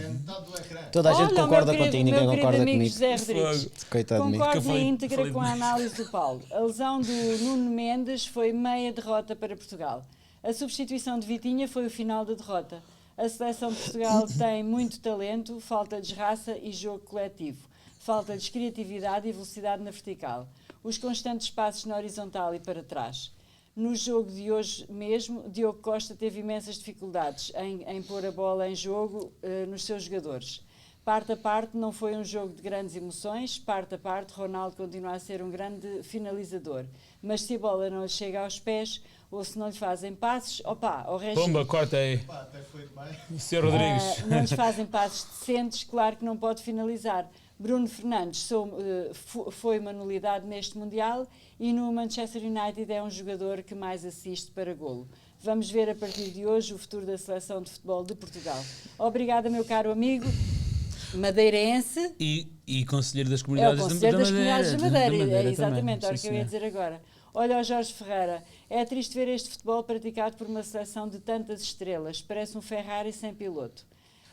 é metade do ecrã. Toda a gente Olha, o meu concorda querido- contigo, ninguém meu querido concorda amigo comigo. José Rodrigues. Coitado de mim. Que eu Concordo na falei- íntegra falei com a demais. análise do Paulo. A lesão do Nuno Mendes foi meia derrota para Portugal. A substituição de Vitinha foi o final da derrota. A seleção de Portugal tem muito talento, falta-lhes raça e jogo coletivo. Falta-lhes criatividade e velocidade na vertical. Os constantes passos na horizontal e para trás. No jogo de hoje mesmo, Diogo Costa teve imensas dificuldades em pôr a bola em jogo nos seus jogadores. Parte a parte, não foi um jogo de grandes emoções. Parte a parte, Ronaldo continua a ser um grande finalizador. Mas se a bola não lhe chega aos pés, ou se não lhe fazem passes, opa, o resto... Pomba, corta aí. Pá, até foi demais. Sr. Rodrigues. não lhes fazem passes decentes, claro que não pode finalizar. Bruno Fernandes foi uma nulidade neste Mundial e no Manchester United é um jogador que mais assiste para golo. Vamos ver a partir de hoje o futuro da Seleção de Futebol de Portugal. Obrigada, meu caro amigo madeirense. E conselheiro das É o comunidades Conselheiro das Madeira. Comunidades da Madeira, é também, exatamente, era o sim, que eu ia senhor. dizer agora. Olha o Jorge Ferreira, é triste ver este futebol praticado por uma seleção de tantas estrelas, parece um Ferrari sem piloto.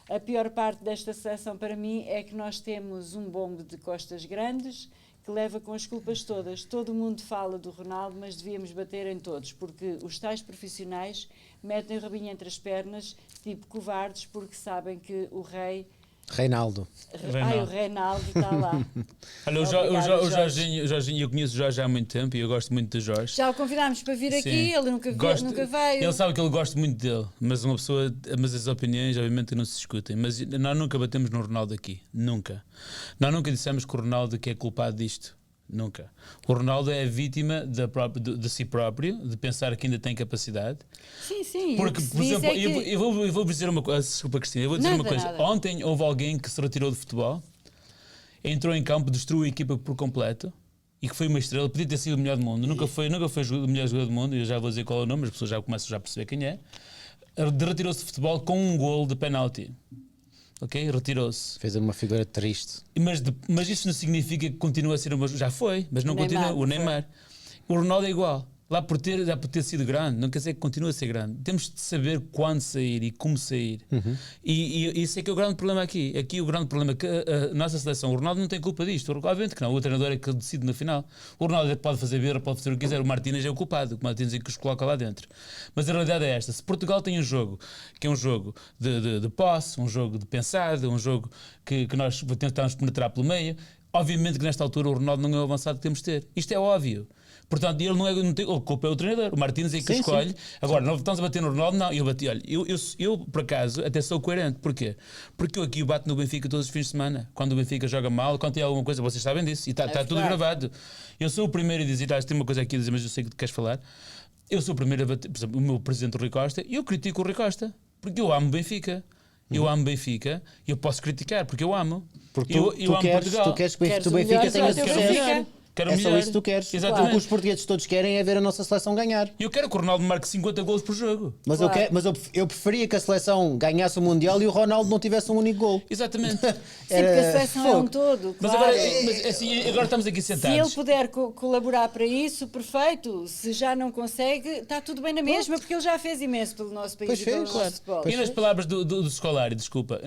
A pior parte desta seleção para mim é que nós temos um bombo de costas grandes que leva com as culpas todas. Todo o mundo fala do Ronaldo, mas devíamos bater em todos, porque os tais profissionais metem o rabinho entre as pernas, tipo covardes, porque sabem que o rei... Reinaldo. Ai, o Reinaldo está lá. Olha, Obrigada, o Jorginho, eu conheço o Jorge há muito tempo e eu gosto muito do Jorge. Já o convidámos para vir aqui, Sim. ele nunca veio. Ele sabe que eu gosto muito dele, mas uma pessoa, mas as opiniões obviamente não se discutem. Mas nós nunca batemos no Ronaldo aqui, nunca. Nós nunca dissemos que o Ronaldo que é culpado disto, nunca. O Ronaldo é a vítima de si próprio, de pensar que ainda tem capacidade. Sim. Porque, por exemplo, eu vou dizer uma coisa, desculpa Cristina, eu vou dizer uma coisa. Nada. Ontem houve alguém que se retirou do futebol, entrou em campo, destruiu a equipa por completo. E que foi uma estrela, podia ter sido o melhor do mundo, nunca foi o melhor jogador do mundo, eu já vou dizer qual é o nome, as pessoas já começam a perceber quem é. Retirou-se de futebol com um golo de penalti. Ok? Retirou-se. Fez uma figura triste. Mas isso não significa que continua a ser uma... Já foi, mas não continua. O Neymar. O Ronaldo é igual. Lá por ter sido grande, não quer dizer que continue a ser grande. Temos de saber quando sair e como sair. E isso é que é o grande problema aqui. Aqui o grande problema é que a nossa seleção, o Ronaldo não tem culpa disto. Obviamente que não, o treinador é que decide na final. O Ronaldo pode fazer birra, pode fazer o que quiser. O Martínez é o culpado. O Martínez é que os coloca lá dentro. Mas a realidade é esta. Se Portugal tem um jogo, que é um jogo de posse, um jogo de pensado, um jogo que nós tentamos penetrar pelo meio, obviamente que nesta altura o Ronaldo não é o avançado que temos de ter. Isto é óbvio. Portanto, ele não tem, a culpa é o treinador. O Martínez é que escolhe. Sim. Agora, nós estamos a bater no Ronaldo, não. Eu bati, olha, eu por acaso até sou coerente. Porquê? Porque eu aqui bato no Benfica todos os fins de semana. Quando o Benfica joga mal, quando tem alguma coisa, vocês sabem disso. E está tudo gravado. Eu sou o primeiro a dizer, tem uma coisa aqui a dizer, mas eu sei que queres falar. Eu sou o primeiro a bater, por exemplo, o meu presidente Rui Costa, e eu critico o Rui Costa. Porque eu amo o Benfica. Eu amo Benfica e eu posso criticar, porque eu amo. Porque eu amo Portugal. Tu queres que o Benfica tenha sucesso. É só isso que tu queres. Exatamente. O que os portugueses todos querem é ver a nossa seleção ganhar. Eu quero que o Ronaldo marque 50 golos por jogo. Mas, eu preferia que a seleção ganhasse o Mundial e o Ronaldo não tivesse um único gol. Exatamente. Sim, porque a seleção é um todo. Mas, claro. agora estamos aqui sentados. Se ele puder colaborar para isso, perfeito. Se já não consegue, está tudo bem na mesma, porque ele já fez imenso pelo nosso país e pelo nosso futebol. E nas palavras do Scolari, desculpa,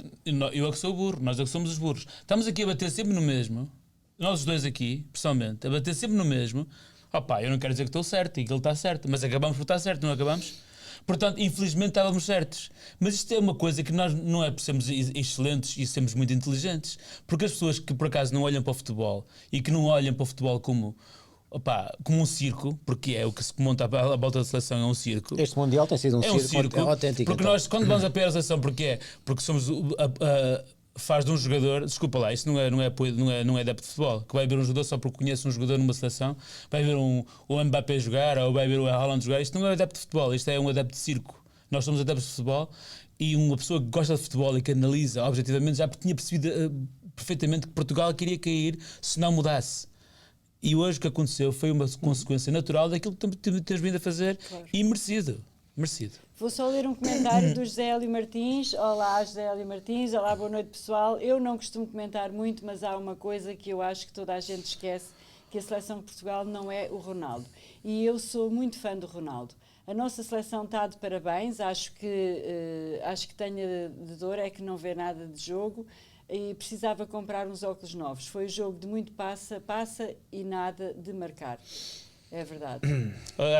eu é que sou o burro, nós é que somos os burros. Estamos aqui a bater sempre no mesmo. Nós os dois aqui, pessoalmente, a bater sempre no mesmo. Eu não quero dizer que estou certo e que ele está certo, mas acabamos por estar certo, não acabamos? Portanto, infelizmente estávamos certos. Mas isto é uma coisa que nós não é por sermos excelentes e sermos muito inteligentes. Porque as pessoas que por acaso não olham para o futebol e que não olham para o futebol como um circo, porque é o que se monta à volta da seleção, é um circo. Este Mundial tem sido um circo autêntico. Porque nós, quando vamos a pé a seleção, porque somos faz de um jogador, desculpa lá, isso não é adepto de futebol, que vai ver um jogador só porque conhece um jogador numa seleção, vai ver o Mbappé jogar ou vai ver o Haaland jogar. Isto não é adepto de futebol, isto é um adepto de circo. Nós somos adeptos de futebol e uma pessoa que gosta de futebol e que analisa objetivamente já tinha percebido perfeitamente que Portugal queria cair se não mudasse. E hoje o que aconteceu foi uma consequência natural daquilo que temos vindo a fazer, claro. E merecido. Vou só ler um comentário do José Hélio Martins. Olá, José Hélio Martins. Olá, boa noite, pessoal. Eu não costumo comentar muito, mas há uma coisa que eu acho que toda a gente esquece, que a seleção de Portugal não é o Ronaldo. E eu sou muito fã do Ronaldo. A nossa seleção está de parabéns. Acho que tenha de dor é que não vê nada de jogo e precisava comprar uns óculos novos. Foi um jogo de muito passa e nada de marcar. É verdade.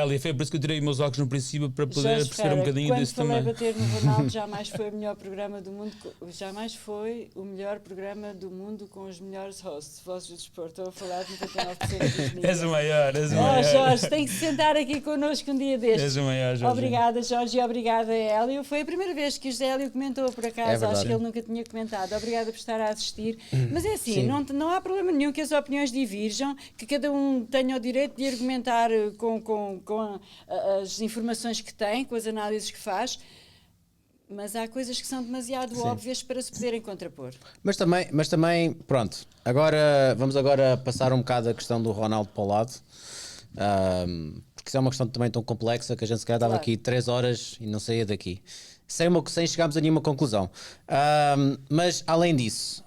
Ali, foi por isso que eu tirei os meus óculos no princípio para poder Jorge perceber um Ferreira, bocadinho quando desse falei também. bater no Ronaldo, jamais foi o melhor programa do mundo, jamais foi o melhor programa do mundo com os melhores hosts. Vozes do Desporto, estou a falar de 99% dos níveis. És o maior, és o Oh, maior. Jorge, tem que se sentar aqui connosco um dia destes. És o maior, Jorge. Obrigada, Jorge, e obrigada, Hélio. Foi a primeira vez que o José Hélio comentou, por acaso, verdade. acho que ele nunca tinha comentado. Obrigada por estar a assistir. Mas é assim, não há problema nenhum que as opiniões divirjam, que cada um tenha o direito de argumentar com as informações que tem, com as análises que faz, mas há coisas que são demasiado óbvias para se poderem contrapor. Mas também, pronto, vamos agora passar um bocado a questão do Ronaldo para o lado, porque isso é uma questão também tão complexa que a gente se calhar dava aqui 3 horas e não saía daqui, sem chegarmos a nenhuma conclusão. Mas além disso,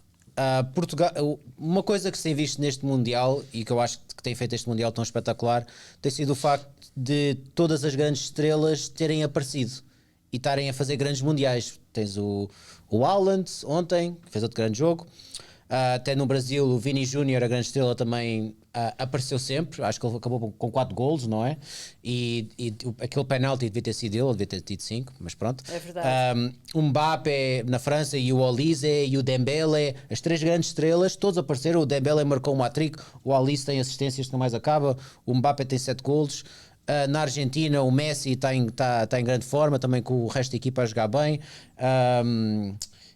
Portugal, uma coisa que se tem visto neste Mundial e que eu acho que tem feito este Mundial tão espetacular tem sido o facto de todas as grandes estrelas terem aparecido e estarem a fazer grandes mundiais. Tens o Haaland ontem, que fez outro grande jogo. Até no Brasil, o Vini Júnior, a grande estrela, também apareceu sempre. Acho que ele acabou com 4 golos, não é? E aquele penalti devia ter sido ele, devia ter tido 5, mas pronto. É verdade. O Mbappé na França e o Olise e o Dembélé, as 3 grandes estrelas, todos apareceram. O Dembélé marcou um hat-trick, o Olise tem assistências que não mais acaba, o Mbappé tem 7 golos. Na Argentina, o Messi está em grande forma, também com o resto da equipa a jogar bem.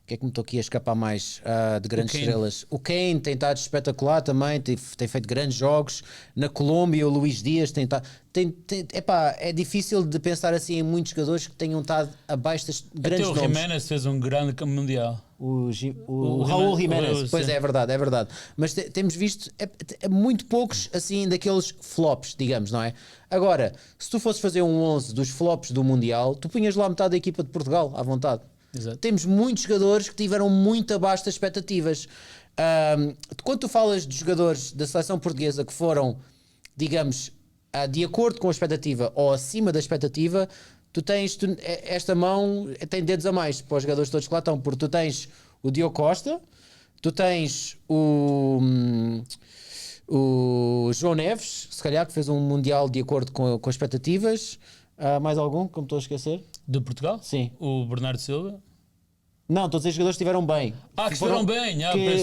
O que é que me estou aqui a escapar mais de grandes estrelas? O Kane tem estado espetacular também, tem feito grandes jogos. Na Colômbia, o Luís Dias tem estado. É difícil de pensar assim em muitos jogadores que tenham estado abaixo das grandes Até o nomes. Jiménez fez um grande mundial. O Raul Jiménez, pois sim. é verdade. Mas temos visto muito poucos assim daqueles flops, digamos, não é? Agora, se tu fosses fazer um 11 dos flops do Mundial, tu punhas lá metade da equipa de Portugal, à vontade. Exato. Temos muitos jogadores que tiveram muito abaixo das expectativas. Quando tu falas de jogadores da seleção portuguesa que foram, digamos, de acordo com a expectativa ou acima da expectativa, esta mão tem dedos a mais para os jogadores todos que lá estão, porque tu tens o Diogo Costa, tu tens o João Neves, se calhar, que fez um Mundial de acordo com as expectativas. Mais algum, como estou a esquecer? De Portugal? Sim. O Bernardo Silva? Não, todos os jogadores estiveram bem. Que estiveram bem.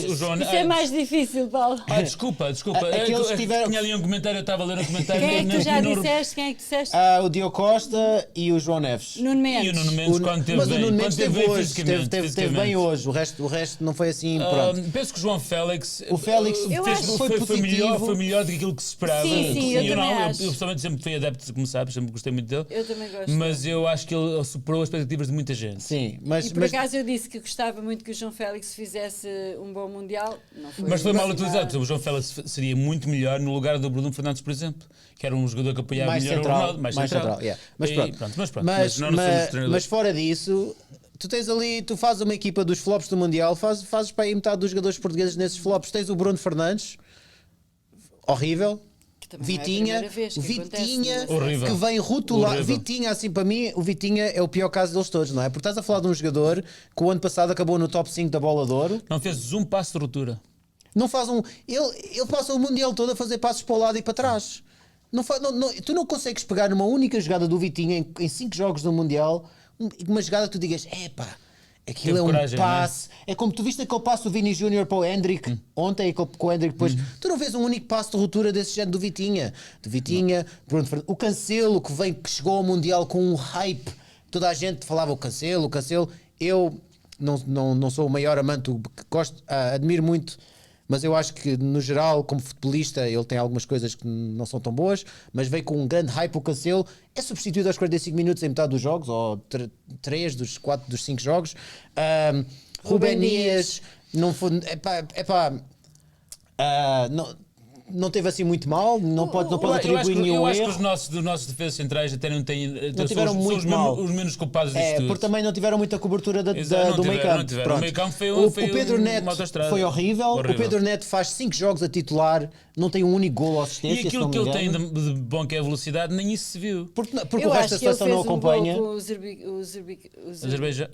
O João... Isso é mais difícil, Paulo. Desculpa. Aqueles que tiveram- Tinha ali um comentário, eu estava a ler um comentário. Quem é que tu já disseste? Quem é que disseste? O Diogo Costa e o João Neves. Nuno Mendes. E o Nuno Mendes, quando teve Mas bem. o Nuno Mendes Quando teve teve bem hoje, fisicamente, teve bem hoje. O resto não foi assim, pronto. Penso que o João Félix, O Félix Eu acho que foi positivo. foi melhor do que aquilo que se esperava. Sim, eu também acho. Eu pessoalmente sempre fui adepto, como sabes, sempre gostei muito dele. Eu também gosto. Mas eu acho que ele superou as expectativas de muita gente. Sim, mas E por acaso eu disse que gostava muito que o João Félix fizesse um bom Mundial. Não foi Mas foi mal assim, utilizado. O João Félix seria muito melhor no lugar do Bruno Fernandes, por exemplo, que era um jogador que apoiava mais melhor central, o Ronaldo. Mais central. yeah. Mas E pronto. Mas não somos treinadores. Mas fora disso, tu tens ali, tu fazes uma equipa dos flops do Mundial, fazes para aí metade dos jogadores portugueses nesses flops. Tens o Bruno Fernandes, horrível. Que também não é a Vitinha, primeira vez que acontece Vitinha numa Horrível. que vem rotular. Horrível. Vitinha, assim, para mim, o Vitinha é o pior caso deles todos, não é? Porque estás a falar de um jogador que o ano passado acabou no top 5 da Bola de Ouro. Não fez um passo de ruptura. Não faz um. Ele passa o Mundial todo a fazer passos para o lado e para trás. Tu não consegues pegar numa única jogada do Vitinha em 5 jogos do Mundial, uma jogada que tu digas, epá, aquilo Teve é um coragem, não é? passe. É como tu viste aquele passe do Vini Júnior para o Hendrick ontem, com o Hendrick depois. Tu não vês um único passo de ruptura desse género do Vitinha. Bruno Fernandes. O Cancelo que chegou ao Mundial com um hype. Toda a gente falava o Cancelo. Eu não sou o maior amante, admiro muito. Mas eu acho que, no geral, como futebolista, ele tem algumas coisas que não são tão boas, mas veio com um grande hype o Cancelo, é substituído aos 45 minutos em metade dos jogos, ou 3 dos 4 dos 5 jogos. Rubén Dias, não foi... não teve assim muito mal, não pode atribuir nenhum Eu acho que erro. os nossos defesas centrais até não têm. Não tiveram são muito os mal. os menos culpados disto tudo. Porque também não tiveram muita cobertura Exato, do não meio tiveram, campo. não tiveram. Pronto. O meio campo foi o Pedro Neto uma autoestrada. foi horrível. O Pedro Neto faz 5 jogos a titular, não tem um único gol ou assistência. E aquilo que ele tem de bom, que é a velocidade, nem isso se viu. Porque Eu o resto da acho que ele seleção não fez um acompanha. gol com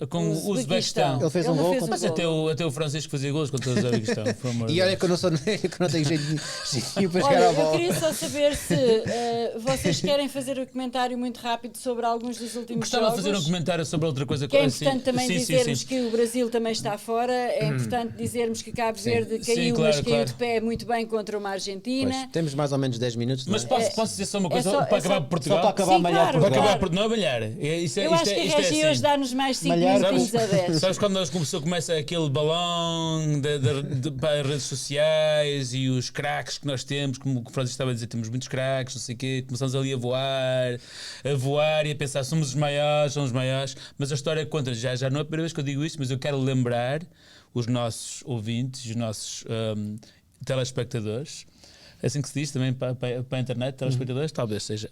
Com o Uzbequistão. Ele fez um gol Mas até o Francisco fazia gols contra o Uzbequistão. E olha que eu não tenho jeito E para chegar Olha, à eu bola. queria só saber se vocês querem fazer um comentário muito rápido sobre alguns dos últimos Gostava de jogos. fazer um comentário sobre outra coisa. Que é assim. importante também Sim, dizermos sim. que o Brasil também está fora, é importante dizermos que Cabo Verde Sim, caiu, claro, mas caiu claro. de pé muito bem contra uma Argentina. Pois, temos mais ou menos 10 minutos. Mas não é? posso dizer só uma coisa só- para é acabar só- por Portugal? Só para acabar Sim, malhar claro, Para Portugal. acabar por não balhar. Isto é, Eu acho que a isto é Regi assim. hoje dá-nos mais 5 Malhar, minutinhos a 10. Sabes quando a pessoa começa aquele balão para as redes sociais e os craques que nós temos, como o Francisco estava a dizer, temos muitos craques, não sei o quê, começamos ali a voar e a pensar, somos os maiores, mas a história conta, já não é a primeira vez que eu digo isto, mas eu quero lembrar os nossos ouvintes, os nossos telespectadores, é assim que se diz também para a internet, telespectadores, talvez seja.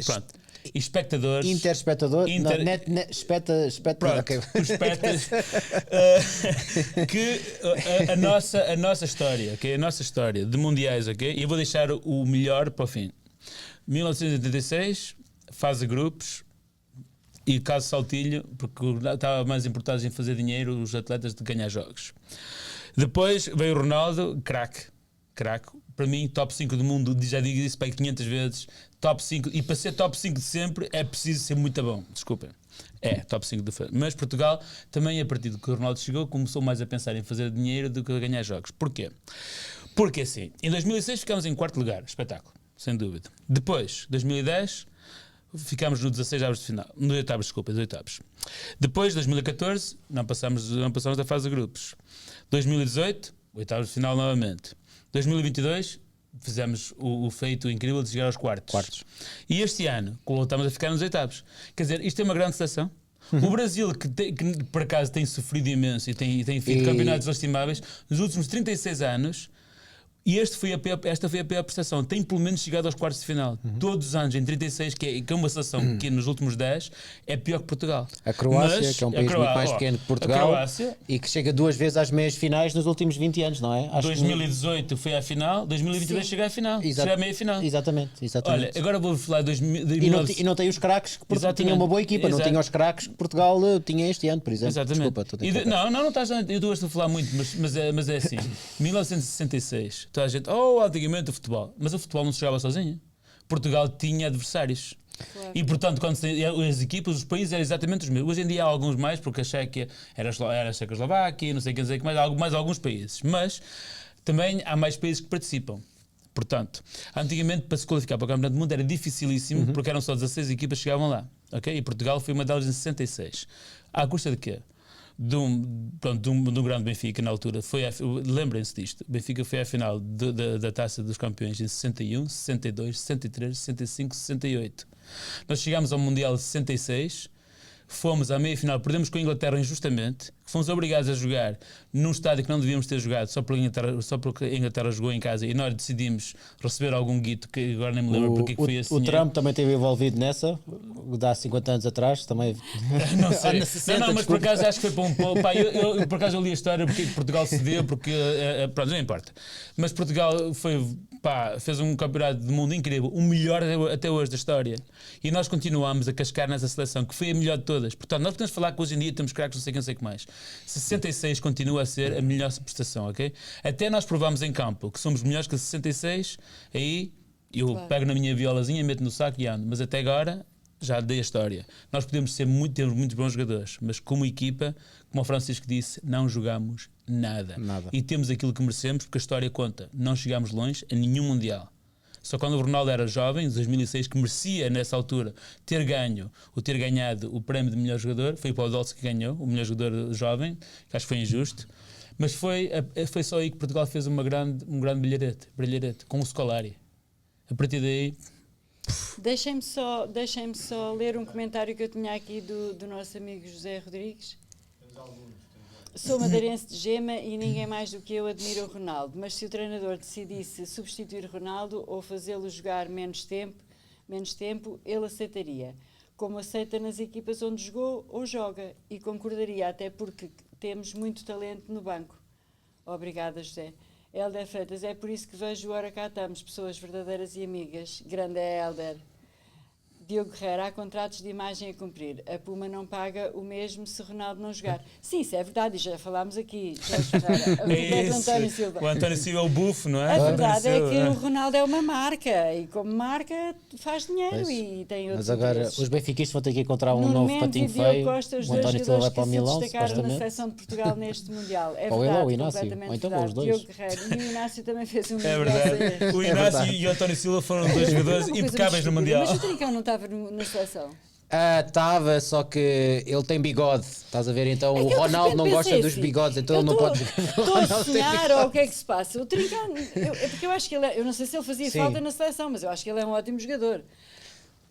Pronto. E espectadores. Interespectador? Inter- Não, espeta. Pronto, Ok. os petas, que a nossa história, okay? A nossa história de mundiais, ok? E eu vou deixar o melhor para o fim. 1986, fase de grupos e caso Saltilho, porque estava mais importado em fazer dinheiro os atletas de ganhar jogos. Depois veio o Ronaldo, craque. Para mim, top 5 do mundo, já digo isso para 500 vezes. Top 5, e para ser top 5 de sempre é preciso ser muito bom. Desculpem. É, top 5 do fã. Mas Portugal, também a partir do que o Ronaldo chegou, começou mais a pensar em fazer dinheiro do que a ganhar jogos. Porquê? Porque assim, em 2006 ficámos em quarto lugar, espetáculo, sem dúvida. Depois, 2010, ficámos no 16 avos de final, nos oitavos. Depois, 2014, não passámos da fase de grupos. 2018, oitavos de final novamente. 2022, fizemos o feito incrível de chegar aos quartos. E este ano, voltamos a ficar nos oitavos. Quer dizer, isto é uma grande seleção. O Brasil, que por acaso tem sofrido imenso e tem feito campeonatos lastimáveis, nos últimos 36 anos, e esta foi a pior prestação. Tem pelo menos chegado aos quartos de final. Todos os anos, em 36, que é uma seleção que nos últimos 10 é pior que Portugal. A Croácia, Mas que é um país muito mais pequeno que Portugal, e que chega 2 vezes às meias finais nos últimos 20 anos, não é? 2018 foi à final, 2022 chega à final, chega à meia final. Exatamente. Olha, agora vou falar de E não tem os craques que Portugal tinha uma boa equipa, não tinha os craques que Portugal tinha este ano, por exemplo. Exatamente. Desculpa, não estás. Eu estou a falar muito, mas é assim. 1966, toda a gente, antigamente o futebol. Mas o futebol não se jogava sozinho. Portugal tinha adversários. Claro. E portanto, quando as equipas, os países eram exatamente os mesmos. Hoje em dia há alguns mais, porque a Chequia era a Checoslováquia, não sei quer dizer que mais alguns países. Mas também há mais países que participam. Portanto, antigamente para se qualificar para o Campeonato do Mundo era dificilíssimo, porque eram só 16 equipas que chegavam lá. Okay? E Portugal foi uma delas em 66. À custa de quê? De um grande Benfica na altura. Lembrem-se disto, o Benfica foi à final da Taça dos Campeões em 61, 62, 63, 65, 68. Nós chegámos ao Mundial de 66, fomos à meia-final, perdemos com a Inglaterra injustamente, fomos obrigados a jogar num estádio que não devíamos ter jogado só porque a Inglaterra jogou em casa, e nós decidimos receber algum guito, que agora nem me lembro porque que foi assim. O Trump também esteve envolvido nessa, há 50 anos atrás, também. Não sei. Não, mas por acaso acho que foi para um... eu por acaso eu li a história porque Portugal cedeu, porque... pronto, não importa. Mas Portugal fez um campeonato do mundo incrível, o melhor até hoje da história. E nós continuamos a cascar nessa seleção, que foi a melhor de todas. Portanto, nós podemos falar que hoje em dia temos craques, não sei o que mais. 66 continua a ser a melhor prestação, ok? Até nós provamos em campo que somos melhores que 66, aí eu pego na minha violazinha, meto no saco e ando. Mas até agora já dei a história. Nós podemos temos muitos bons jogadores, mas como equipa, como o Francisco disse, não jogamos nada. E temos aquilo que merecemos, porque a história conta. Não chegámos longe a nenhum Mundial. Só quando o Ronaldo era jovem, em 2006, que merecia nessa altura ter ganhado o prémio de melhor jogador, foi o Podolski que ganhou, o melhor jogador jovem, que acho que foi injusto, mas foi só aí que Portugal fez um grande brilharete, com o Scolari. A partir daí... Deixem-me só ler um comentário que eu tinha aqui do nosso amigo José Rodrigues. Sou madeirense de Gema e ninguém mais do que eu admira o Ronaldo, mas se o treinador decidisse substituir Ronaldo ou fazê-lo jogar menos tempo, ele aceitaria, como aceita nas equipas onde jogou ou joga, e concordaria, até porque temos muito talento no banco. Obrigada, José. Hélder Freitas, é por isso que vejo ora cá estamos, pessoas verdadeiras e amigas. Grande é Hélder. Diogo Guerreiro, há contratos de imagem a cumprir. A Puma não paga o mesmo se Ronaldo não jogar. Sim, isso é verdade, e já falámos aqui. É O António Silva. O António Silva é o bufo, não é? A O verdade António é que Silva, o Ronaldo é uma marca e como marca faz dinheiro Pois. e tem outros Mas agora interesses. os benfiquistas vão ter que encontrar um Nuno novo Mendes patinho e Diogo feio. Costa, os O dois António Silva vai jogadores para o que se Milão, destacaram na supostamente. seleção de Portugal neste Mundial. É Ou ele verdade, ou o Inácio, completamente ou então verdade. os dois. Diogo Guerreiro e o Inácio também fez um É Mundial verdade. sem- O É Inácio verdade. e o António Silva foram dois jogadores Uma coisa impecáveis no muito Mundial. estúpida. Mas o Trincão não estava na seleção. Estava, só que ele tem bigode, estás a ver? Então É que o eu de Ronaldo não repente gosta pensei dos assim, bigodes, então eu ele não tô- pode jogar. Estou a sonhar ou o que é que se passa? O Trincão, é porque eu acho que ele eu não sei se ele fazia Sim. falta na seleção, mas eu acho que ele é um ótimo jogador.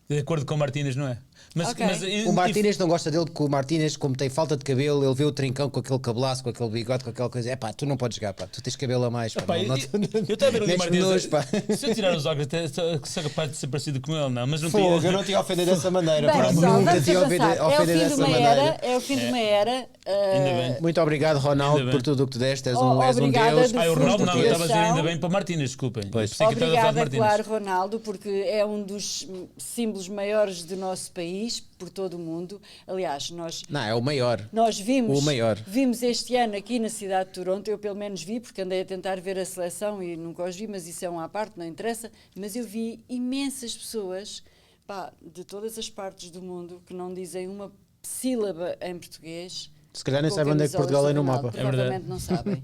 De acordo com o Martínez, não é? Mas, Ok. O Martínez não gosta dele porque o Martínez, como tem falta de cabelo, ele vê o Trincão com aquele cabelaço, com aquele bigode, com aquela coisa. É pá, tu não podes jogar, pá, tu tens cabelo a mais. Pá, Pá, eu não, estava a ver o Di Metes-me Martínez. nojo, pá. Se eu tirar os óculos, até sou capaz de ser parecido com ele, não. Mas não Fogo, tinha. eu não te ia ofender dessa maneira. Bem, pá, pessoal, nunca vamos te ia avançar. É o ofender fim de dessa uma maneira. era, é o fim de uma era. Ainda bem. Muito obrigado, Ronaldo, Ainda bem. por tudo o que tu deste. És Oh, um obrigada Deus. do Ah, o fundo Ronaldo do não, eu coração. estava a dizer ainda bem para o Martínez, desculpem. Pois. Pensei que estava a falar de Obrigada, Martínez. claro, Ronaldo, porque é um dos símbolos maiores do nosso país, por todo o mundo. Aliás, Não, é o maior. nós O maior. vimos este ano aqui na cidade de Toronto, eu pelo menos vi, porque andei a tentar ver a seleção e nunca os vi, mas isso é uma à parte, não interessa, mas eu vi imensas pessoas, pá, de todas as partes do mundo, que não dizem uma sílaba em português. Se calhar nem com sabem onde é que camisolas Portugal é do no Ronaldo. mapa. É verdade. Provavelmente não sabem.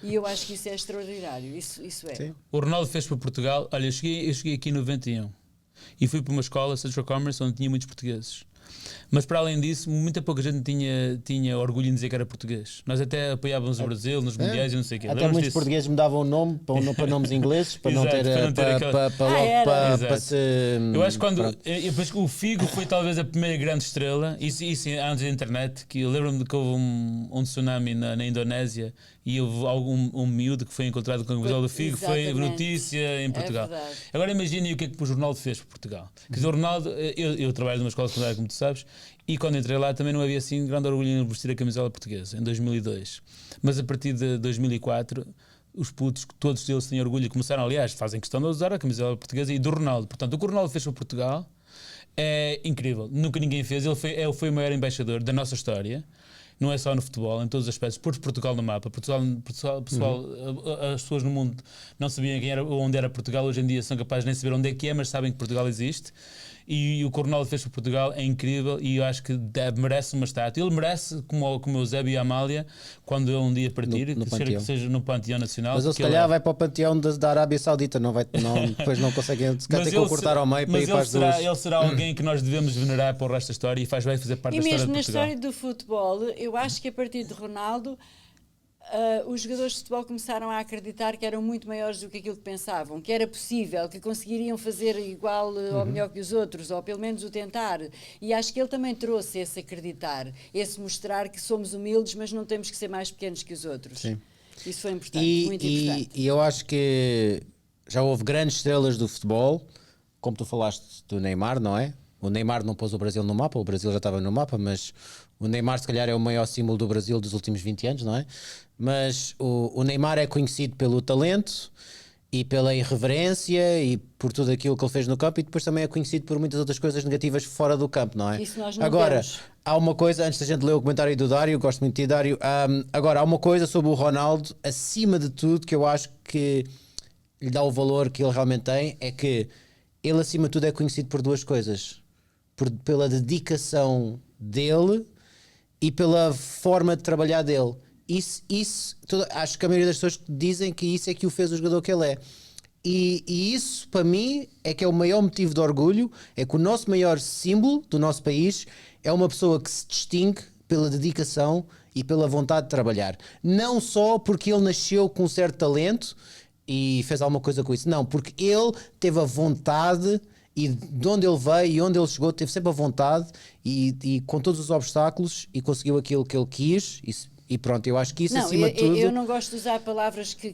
E eu acho que isso é extraordinário, isso é. Sim. O Ronaldo fez para Portugal. Olha, eu cheguei aqui em 91 e fui para uma escola, Central Commerce, onde tinha muitos portugueses. Mas para além disso, muita pouca gente tinha orgulho em dizer que era português. Nós até apoiávamos o Brasil nos mundiais e não sei o quê. Até Lembras muitos disso? portugueses mudavam o nome para nomes ingleses, para não Exato, ter para não ter aquela- era. Exato. para se. Eu acho que quando. Pronto. Eu penso que o Figo foi talvez a primeira grande estrela, isso antes da internet, que eu lembro-me de que houve um tsunami na Indonésia e houve um miúdo que foi encontrado com o camisola do Figo, foi Exatamente. notícia em Portugal. verdade. Agora imaginem o que é que o Ronaldo fez por Portugal. Quer dizer, o Ronaldo, eu trabalho numa escola secundária, como tu sabes, e quando entrei lá também não havia assim grande orgulho em vestir a camisola portuguesa, em 2002. Mas a partir de 2004, os putos, todos eles têm orgulho e começaram, aliás, fazem questão de usar a camisola portuguesa e do Ronaldo. Portanto, o que o Ronaldo fez para Portugal é incrível. Nunca ninguém fez. Ele foi o maior embaixador da nossa história. Não é só no futebol, em todos os aspectos. Pôs Portugal no mapa. Pessoal, as pessoas no mundo não sabiam quem era, onde era Portugal. Hoje em dia são capazes de nem saber onde é que é, mas sabem que Portugal existe. E o que o Ronaldo fez para Portugal é incrível e eu acho que merece uma estátua. Ele merece, como o Eusébio e a Amália, quando ele um dia partir, No que Panteão. seja no Panteão Nacional. Mas ele se porque calhar vai para o panteão da Arábia Saudita, depois não conseguem, se calhar tem que o cortar ao meio para ir para as duas. Ele será alguém que nós devemos venerar para o resto da história e vai fazer parte E da história mesmo de na Portugal. história do futebol, eu acho que a partir de Ronaldo, os jogadores de futebol começaram a acreditar que eram muito maiores do que aquilo que pensavam, que era possível, que conseguiriam fazer igual ou melhor que os outros, ou pelo menos o tentar. E acho que ele também trouxe esse acreditar, esse mostrar que somos humildes, mas não temos que ser mais pequenos que os outros. Sim. Isso foi importante, muito importante. E eu acho que já houve grandes estrelas do futebol, como tu falaste do Neymar, não é? O Neymar não pôs o Brasil no mapa, o Brasil já estava no mapa, mas o Neymar se calhar é o maior símbolo do Brasil dos últimos 20 anos, não é? Mas o Neymar é conhecido pelo talento e pela irreverência e por tudo aquilo que ele fez no campo, e depois também é conhecido por muitas outras coisas negativas fora do campo, não é? Isso nós não Agora, temos. há uma coisa, antes da gente ler o comentário do Dário, gosto muito de ti, Dário, agora há uma coisa sobre o Ronaldo, acima de tudo, que eu acho que lhe dá o valor que ele realmente tem, é que ele acima de tudo é conhecido por duas coisas, pela dedicação dele e pela forma de trabalhar dele. Acho que a maioria das pessoas dizem que isso é que o fez o jogador que ele é. E isso, para mim, é que é o maior motivo de orgulho, é que o nosso maior símbolo do nosso país é uma pessoa que se distingue pela dedicação e pela vontade de trabalhar. Não só porque ele nasceu com um certo talento e fez alguma coisa com isso, não, porque ele teve a vontade, e de onde ele veio e onde ele chegou, teve sempre a vontade e com todos os obstáculos, e conseguiu aquilo que ele quis. E pronto, eu acho que isso, acima de tudo... Eu não gosto de usar palavras que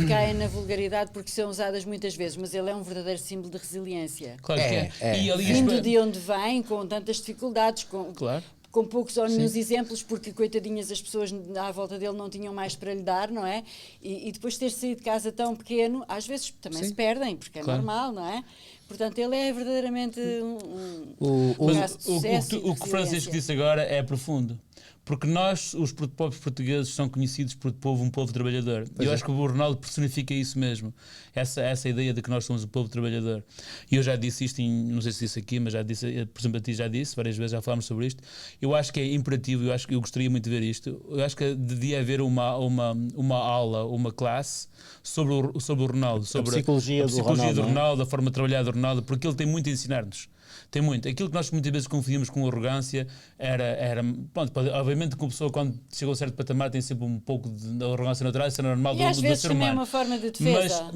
caem na vulgaridade porque são usadas muitas vezes, mas ele é um verdadeiro símbolo de resiliência. Claro que é. É. E ali Vindo de onde vem, com tantas dificuldades, Claro. com poucos ou nenhum exemplos, porque coitadinhas as pessoas à volta dele não tinham mais para lhe dar, não é? E depois de ter saído de casa tão pequeno, às vezes também se perdem, porque é Claro. normal, não é? Portanto, ele é verdadeiramente um O- caso de sucesso. O que o Francisco disse agora é profundo. Porque nós, os povos portugueses, são conhecidos por um povo trabalhador. E eu acho que o Ronaldo personifica isso mesmo. Essa ideia de que nós somos o povo trabalhador. E eu já disse isto, não sei se disse aqui, mas já disse, por exemplo, a ti já disse, várias vezes já falámos sobre isto. Eu acho que é imperativo, eu gostaria muito de ver isto. Eu acho que devia haver uma aula, uma classe sobre o Ronaldo. Sobre psicologia do Ronaldo, Ronaldo, a forma de trabalhar do Ronaldo, porque ele tem muito a ensinar-nos. Tem muito. Aquilo que nós muitas vezes confundimos com arrogância era pronto, obviamente que uma pessoa quando chega a um certo patamar tem sempre um pouco de arrogância natural, isso é normal E às do vezes ser também é humano. uma forma de defesa.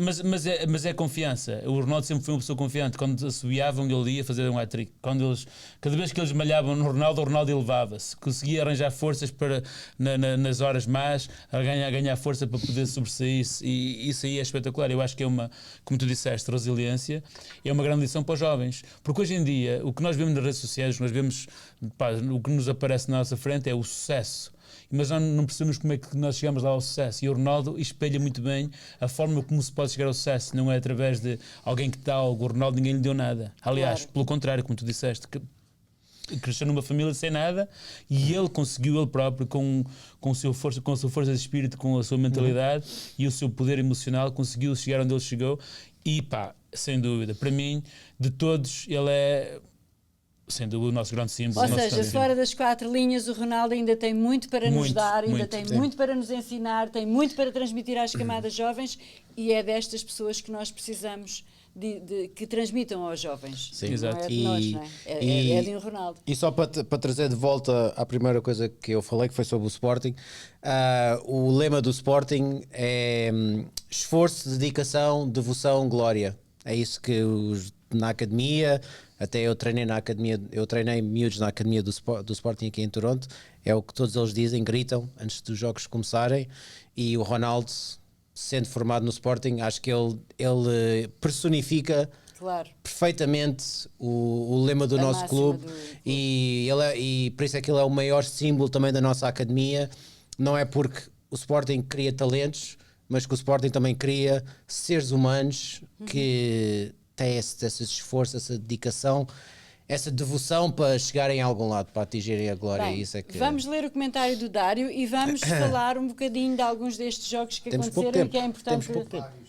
Mas é confiança. O Ronaldo sempre foi uma pessoa confiante. Quando assobiavam, ele ia fazer um hat-trick. Cada vez que eles malhavam no Ronaldo, o Ronaldo elevava-se. Conseguia arranjar forças para, nas horas más, a ganhar força para poder sobressair-se. E isso aí é espetacular. Eu acho que é como tu disseste, resiliência. É uma grande lição para os jovens. Porque hoje em dia, o que nós vemos nas redes sociais, o que nos aparece na nossa frente é o sucesso. Mas nós não percebemos como é que nós chegamos lá ao sucesso. E o Ronaldo espelha muito bem a forma como se pode chegar ao sucesso. Não é através de alguém que dá algo. O Ronaldo ninguém lhe deu nada. Aliás, Claro. pelo contrário, como tu disseste, cresceu numa família sem nada e ele conseguiu ele próprio com a sua força de espírito, com a sua mentalidade e o seu poder emocional, conseguiu chegar onde ele chegou. E sem dúvida, para mim, de todos, ele é sem dúvida o nosso grande símbolo. Ou o nosso seja, grande fora das 4 linhas, o Ronaldo ainda tem muito para nos Muito, dar, ainda muito, tem sim. muito para nos ensinar, tem muito para transmitir às camadas jovens e é destas pessoas que nós precisamos que transmitam aos jovens. Sim. Não Exato. é de nós, não é? É de um Ronaldo. E só para trazer de volta à primeira coisa que eu falei, que foi sobre o Sporting, o lema do Sporting é esforço, dedicação, devoção, glória. É isso que na academia, até eu treinei na academia, eu treinei miúdos na academia do Sporting aqui em Toronto, é o que todos eles dizem, gritam antes dos jogos começarem. E o Ronaldo, sendo formado no Sporting, acho que ele personifica Claro. perfeitamente o lema do A nosso máxima clube do clube. e por isso é que ele é o maior símbolo também da nossa academia. Não é porque o Sporting cria talentos, mas que o Sporting também cria seres humanos que têm esse esforço, essa dedicação, essa devoção para chegarem a algum lado, para atingirem a glória. Bem, Isso é que... vamos ler o comentário do Dário e vamos falar um bocadinho de alguns destes jogos que Temos pouco aconteceram e tempo. que é importante. Temos pouco tempo.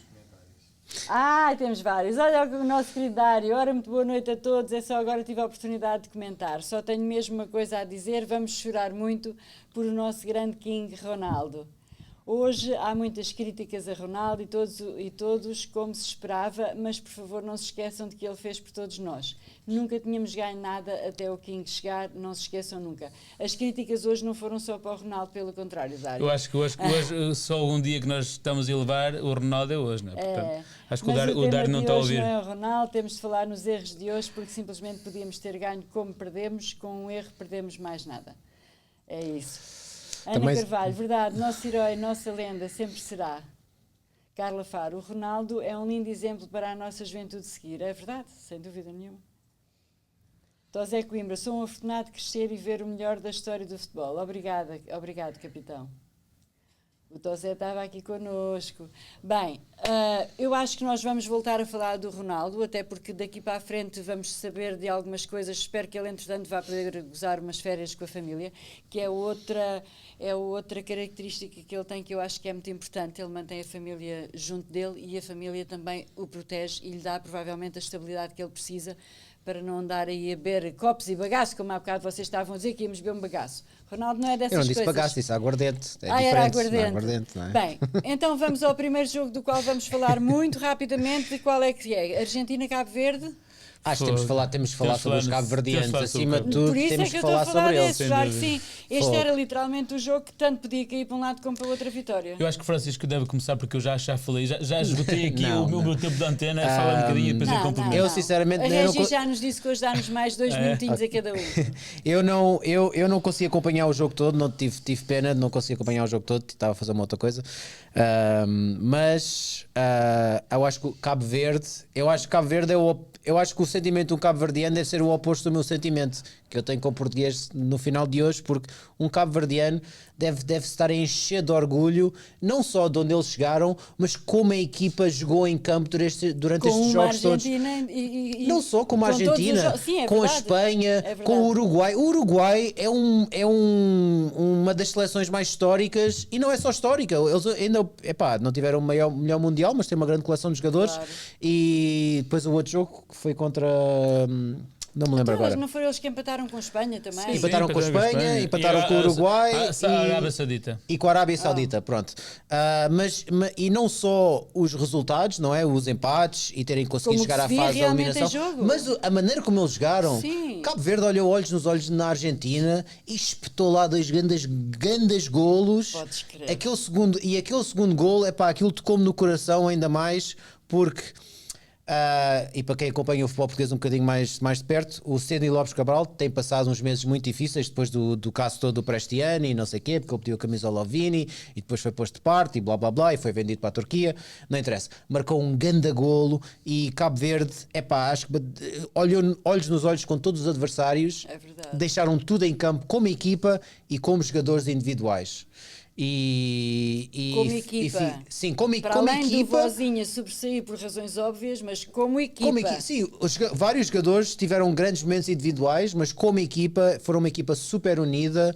Temos vários. Olha o nosso querido Dário. Ora, muito boa noite a todos. É só agora tive a oportunidade de comentar. Só tenho mesmo uma coisa a dizer. Vamos chorar muito por o nosso grande King Ronaldo. Hoje há muitas críticas a Ronaldo e todos como se esperava, mas por favor não se esqueçam de que ele fez por todos nós. Nunca tínhamos ganho nada até o King chegar, não se esqueçam nunca. As críticas hoje não foram só para o Ronaldo, pelo contrário, Dário. Eu acho que hoje só um dia que nós estamos a elevar o Ronaldo é hoje, não é? Portanto, acho que Mas o Dário não está a ouvir. Não é o Ronaldo, temos de falar nos erros de hoje, porque simplesmente podíamos ter ganho como perdemos, com um erro perdemos mais nada. É isso. Ana Também- Carvalho, verdade, nosso herói, nossa lenda, sempre será. Carla Faro, o Ronaldo é um lindo exemplo para a nossa juventude seguir. É verdade, sem dúvida nenhuma. Tosé Coimbra, sou um afortunado de crescer e ver o melhor da história do futebol. Obrigado, capitão. O Tosé estava aqui connosco. Bem, eu acho que nós vamos voltar a falar do Ronaldo, até porque daqui para a frente vamos saber de algumas coisas. Espero que ele, entretanto, vá poder gozar umas férias com a família, que é outra característica que ele tem, que eu acho que é muito importante. Ele mantém a família junto dele e a família também o protege e lhe dá provavelmente a estabilidade que ele precisa para não andar aí a beber copos e bagaço, como há bocado vocês estavam a dizer que íamos beber um bagaço. Ronaldo não é dessas Eu não coisas. disse bagaço, disse aguardente. É Era diferente, não é aguardente. aguardente, não é? Bem, então vamos ao primeiro jogo do qual vamos falar muito rapidamente de qual é que é. Argentina-Cabo Verde. Acho que temos de falar sobre os cabo-verdianos, temos de falar acima sobre de tudo, Por isso é temos que de eu estou a falar falar sobre eles. desses, sem claro que dúvida. sim. Este Fogo. era literalmente o jogo que tanto podia cair para um lado como para outra vitória. Eu acho que o Francisco deve começar porque eu já falei, já esgotei aqui Não, o meu tempo de antena, fala um bocadinho e depois eu complemento. Eu, sinceramente, a eu não Regi co- já nos disse que hoje dá-nos mais 2 minutinhos a cada um. Eu não consegui acompanhar o jogo todo, não tive pena de não conseguir acompanhar o jogo todo, estava a fazer uma outra coisa. Mas eu acho que o Cabo Verde, eu acho que o sentimento de um cabo-verdiano deve ser o oposto do meu sentimento que eu tenho com o português no final de hoje, porque um cabo-verdiano deve estar a encher de orgulho, não só de onde eles chegaram, mas como a equipa jogou em campo durante estes jogos todos. Não só como a Argentina, Sim, com a verdade. Espanha, com o Uruguai. O Uruguai é uma das seleções mais históricas, e não é só histórica, eles ainda não tiveram o melhor mundial, mas têm uma grande coleção de jogadores. Claro. E depois o outro jogo que foi contra... Não me lembro Então, agora. não foram eles que empataram com a Espanha também? Sim, empataram com a Espanha, empataram E com o Uruguai a Arábia Saudita. e com a Arábia Saudita, pronto. E não só os resultados, não é? Os empates e terem conseguido Como chegar à se via fase da realmente eliminação, em jogo. mas a maneira como eles jogaram. Sim. Cabo Verde olhou olhos nos olhos na Argentina e espetou lá dois grandes golos. Podes crer. Aquele segundo golo, aquilo tocou-me no coração ainda mais, porque... e para quem acompanha o futebol português um bocadinho mais de perto, o Ceni Lopes Cabral tem passado uns meses muito difíceis depois do caso todo do Prestiani e não sei o quê, porque ele pediu a camisola ao Vini e depois foi posto de parte e blá blá blá e foi vendido para a Turquia, não interessa, marcou um ganda golo e Cabo Verde, acho que olhou olhos nos olhos com todos os adversários, É verdade. deixaram tudo em campo como equipa e como jogadores individuais. Como equipa. Sim, como Para como além equipa. do Vozinha sobressair por razões óbvias, mas como equipa. Sim, vários jogadores tiveram grandes momentos individuais, mas como equipa, foram uma equipa super unida.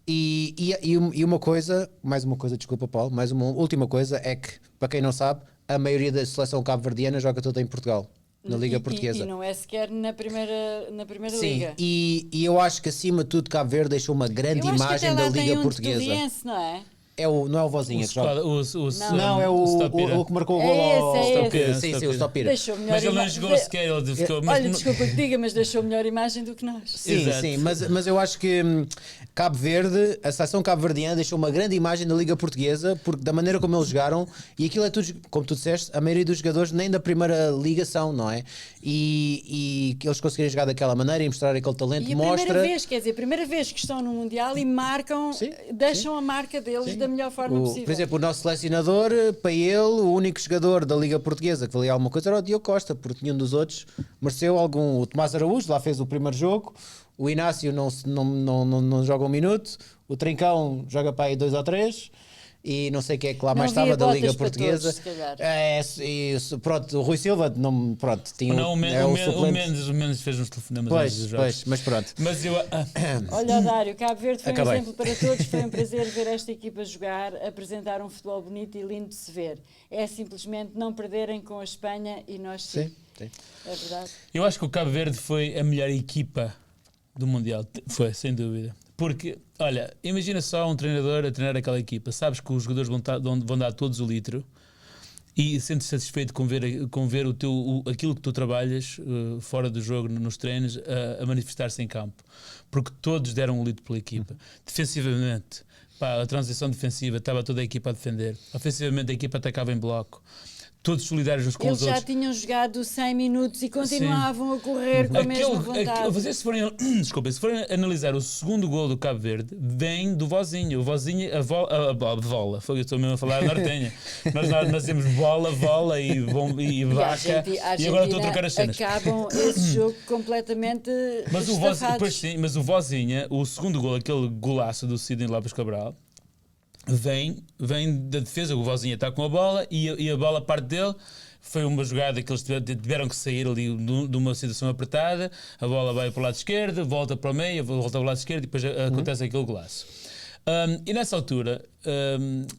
E uma coisa, mais uma coisa, desculpa Paulo, mais uma última coisa é que, para quem não sabe, a maioria da seleção cabo-verdiana joga toda em Portugal, na Liga Portuguesa. E não é sequer na primeira Sim, Liga. e eu acho que acima de tudo Cabo Verde deixou uma grande Eu acho que imagem até da lá tem Liga um Portuguesa. tutoriense, não é? Não é o Vozinha que joga. Não, é o que marcou o gol ao esse. Sim, o Stopira. Deixou melhor Mas ele não imagem. jogou sequer, ele ficou... Olha, desculpa que diga, mas deixou melhor imagem do que nós. Sim, Exato. sim, mas eu acho que Cabo Verde, a seleção cabo-verdiana deixou uma grande imagem da Liga Portuguesa, porque da maneira como eles jogaram, e aquilo é tudo, como tu disseste, a maioria dos jogadores nem da primeira liga são, não é? E que eles conseguirem jogar daquela maneira e mostrar aquele talento, E a mostra... primeira vez que estão no Mundial e marcam, deixam a marca deles da melhor forma possível. Por exemplo, o nosso selecionador, para ele, o único jogador da Liga Portuguesa que valia alguma coisa era o Diogo Costa, porque nenhum dos outros mereceu algum. O Tomás Araújo lá fez o primeiro jogo, o Inácio não joga um minuto, o Trincão joga para aí 2 ou 3. E não sei quem é que lá mais estava da Liga Portuguesa. Todos, se calhar. Pronto, o Rui Silva tinha Não, o Mendes fez uns telefonemas antes dos jogos. Mas pronto. Mas eu... Olha, Dário, Cabo Verde foi Acabei. um exemplo para todos. Foi um prazer ver esta equipa jogar, apresentar um futebol bonito e lindo de se ver. É simplesmente não perderem com a Espanha e nós sim. Sim. É verdade. Eu acho que o Cabo Verde foi a melhor equipa do Mundial. Foi, sem dúvida. Porque, olha, imagina só um treinador a treinar aquela equipa. Sabes que os jogadores vão dar todos o litro e sentes satisfeito com ver aquilo que tu trabalhas fora do jogo, nos treinos, a manifestar-se em campo. Porque todos deram o litro pela equipa. Defensivamente, a transição defensiva, estava toda a equipa a defender. Ofensivamente, a equipa atacava em bloco. Todos solidários uns com Eles os já outros. tinham jogado 100 minutos e continuavam a correr com a mesma vontade. Se forem analisar o segundo gol do Cabo Verde, vem do Vozinha. O Vozinha, a bola. Foi eu estou mesmo a falar nortenha. Nós temos bola e vaca. E agora estou a trocar as cenas. Acabam esse jogo completamente estafados. Mas o Vozinha, o segundo gol, aquele golaço do Sidney Lopes Cabral, vem da defesa. O Vozinha está com a bola e a bola parte dele. Foi uma jogada que eles tiveram que sair ali de uma situação apertada. A bola vai para o lado esquerdo, volta para o meio, volta para o lado esquerdo e depois acontece aquele golaço. E nessa altura...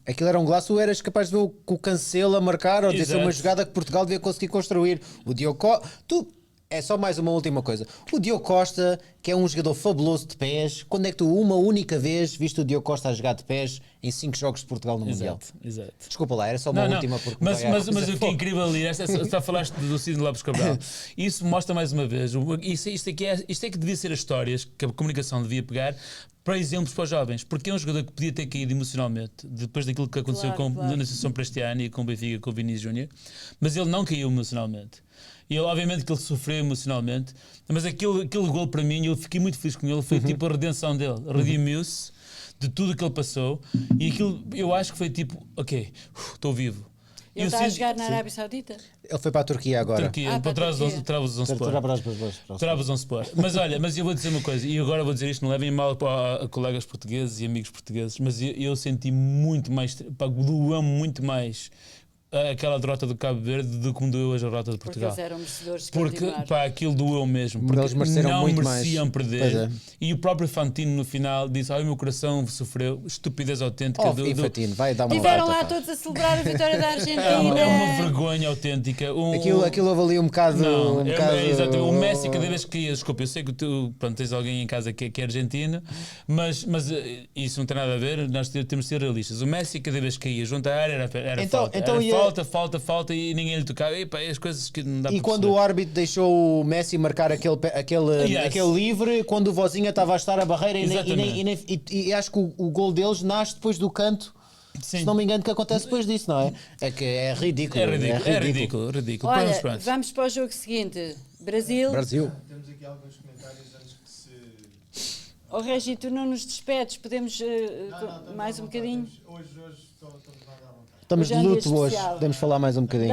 Aquilo era um golaço, eras capaz de ver o Cancelo a marcar ou de ser uma jogada que Portugal devia conseguir construir. O Diogo Costa... É só mais uma última coisa. O Diogo Costa, que é um jogador fabuloso de pés, quando é que tu uma única vez viste o Diogo Costa a jogar de pés em 5 jogos de Portugal no Mundial? Exato. Desculpa lá, era só uma última. Porque mas o que é incrível ali, só falaste do Sidney Lopes Cabral. Isso mostra mais uma vez, isto é que devia ser as histórias que a comunicação devia pegar para exemplos para os jovens, porque é um jogador que podia ter caído emocionalmente depois daquilo que aconteceu na Associação Prestiani e com o Benfica, com o Vinícius Júnior, mas ele não caiu emocionalmente. E ele, obviamente que ele sofreu emocionalmente, mas aquele gol para mim, eu fiquei muito feliz com ele, foi tipo a redenção dele, redimiu-se de tudo o que ele passou, e aquilo eu acho que foi tipo, ok, estou vivo. Ele está a jogar na Arábia Saudita? Ele foi para a Turquia agora. Turquia, para Trabzonspor. Trabzonspor. Mas olha, mas eu vou dizer uma coisa, e agora vou dizer isto, não levem mal a colegas portugueses e amigos portugueses, mas eu senti muito mais, doeu muito mais aquela derrota do Cabo Verde do que me doeu a derrota de Portugal. Porque eles eram merecedores de Porque continuar. aquilo doeu mesmo. Porque Eles mereceram não muito mereciam mais. perder. Pois é. E o próprio Fantino no final disse: ai, o meu coração sofreu estupidez autêntica. Infantino, vai dar uma Estiveram volta, lá pá. todos a celebrar a vitória da Argentina. É uma vergonha autêntica. Aquilo houve ali um bocado. Não, exatamente. O Messi, que cada vez que ia, desculpa, eu sei que tu tens alguém em casa que é argentino, mas isso não tem nada a ver, nós temos de ser realistas. O Messi, cada vez que ia junto à área, era Então- falta. então Era falta e ninguém lhe tocava. E, pá, as coisas que não dá E para quando perceber. o árbitro deixou o Messi marcar aquele Yes. livre, quando o Vozinha estava a estar a barreira Exatamente. e acho que o gol deles nasce depois do canto. Sim. Se não me engano, que acontece depois disso, não é? É que é ridículo. É ridículo. Olha, Pronto. vamos para o jogo seguinte. Brasil. Temos aqui alguns comentários antes que se. Oh, Regi, tu não nos despedes, podemos Não, mais um bocadinho? Hoje estamos nada à vontade. Estamos Hoje é de um dia luto hoje. especial. Podemos falar mais um bocadinho.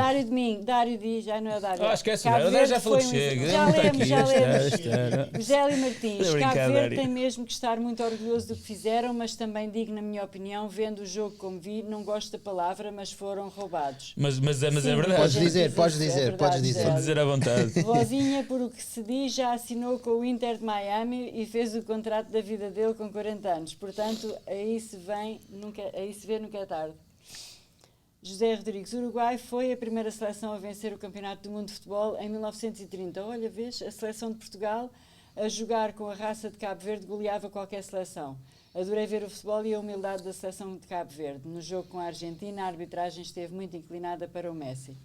Dário diz, já não é o Dário. Esquece, Cabo o Dário já Verde falou foi que chega. Já Está lemos, aqui, já lemos. está. José Martins, Estou a Cabo brincar, Verde Dário. tem mesmo que estar muito orgulhoso do que fizeram, mas também digo, na minha opinião, vendo o jogo como vi, não gosto da palavra, mas foram roubados. Mas é Sim, verdade. Podes gente dizer, diz podes isso, é dizer, verdade, podes dizer. Zé. Pode dizer à vontade. Vozinha, por o que se diz, já assinou com o Inter de Miami e fez o contrato da vida dele com 40 anos. Portanto, aí se vê, nunca é tarde. José Rodrigues, Uruguai foi a primeira seleção a vencer o Campeonato do Mundo de Futebol em 1930. Olha, vês, a seleção de Portugal a jogar com a raça de Cabo Verde goleava qualquer seleção. Adorei ver o futebol e a humildade da seleção de Cabo Verde. No jogo com a Argentina, a arbitragem esteve muito inclinada para o Messi.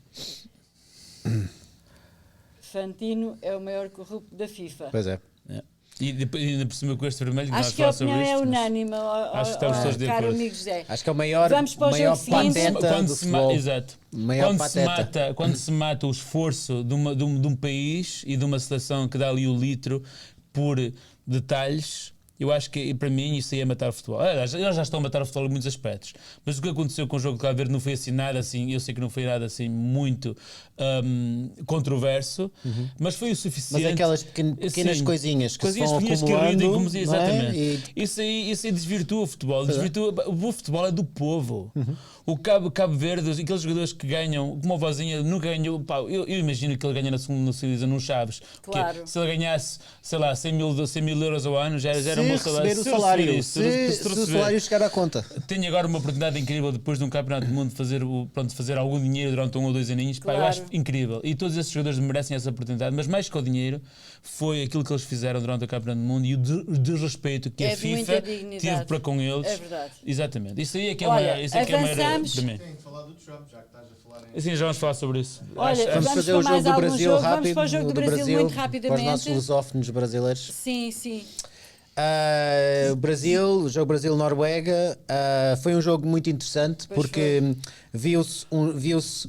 Fantino é o maior corrupto da FIFA. Pois é. E depois, ainda por cima com este vermelho, Acho que a opinião é unânime, acho que estamos todos de caro acordo. amigo José. Acho que é o maior, Vamos para o maior jogo seguinte. pateta do futebol. Exato. Maior pateta. Quando se mata o esforço de um país e de uma seleção que dá ali o litro por detalhes, eu acho que para mim isso aí é matar o futebol. Eles já estão a matar o futebol em muitos aspectos. Mas o que aconteceu com o jogo de Cabo Verde não foi assim nada assim, eu sei que não foi nada assim muito controverso, mas foi o suficiente. Mas aquelas pequenas Sim, coisinhas que se coisinhas vão pequenas acumulando, irritam, não é? exatamente. E- Isso aí desvirtua o futebol. O futebol é do povo. O Cabo Verde, aqueles jogadores que ganham, como o Vozinha nunca ganhou. Pá, eu imagino que ele ganha na segunda divisão no Chaves. Porque Claro. se ele ganhasse, sei lá, 100 mil euros ao ano, já era um bom Se salário. receber o salário, isso, se o receber. salário chegar à conta. Tenho agora uma oportunidade incrível depois de um campeonato do mundo fazer algum dinheiro durante 1 ou 2 aninhos. Pá, eu Claro. acho incrível. E todos esses jogadores merecem essa oportunidade. Mas mais que o dinheiro, foi aquilo que eles fizeram durante o campeonato do mundo e o desrespeito que É a de muita FIFA dignidade. teve para com eles. É verdade. Exatamente. Isso aí é que é Olha, uma. Isso é que é uma avançamos. para mim. Tem que falar do Trump, já que estás a falar em. Assim, já vamos falar sobre isso. Olha, Vamos vamos fazer para o jogo mais do algum Brasil jogo. rápido. Vamos para o jogo do Brasil muito Para os nossos rapidamente. lusófonos brasileiros. Sim, sim. O jogo Brasil-Noruega foi um jogo muito interessante Pois porque viu-se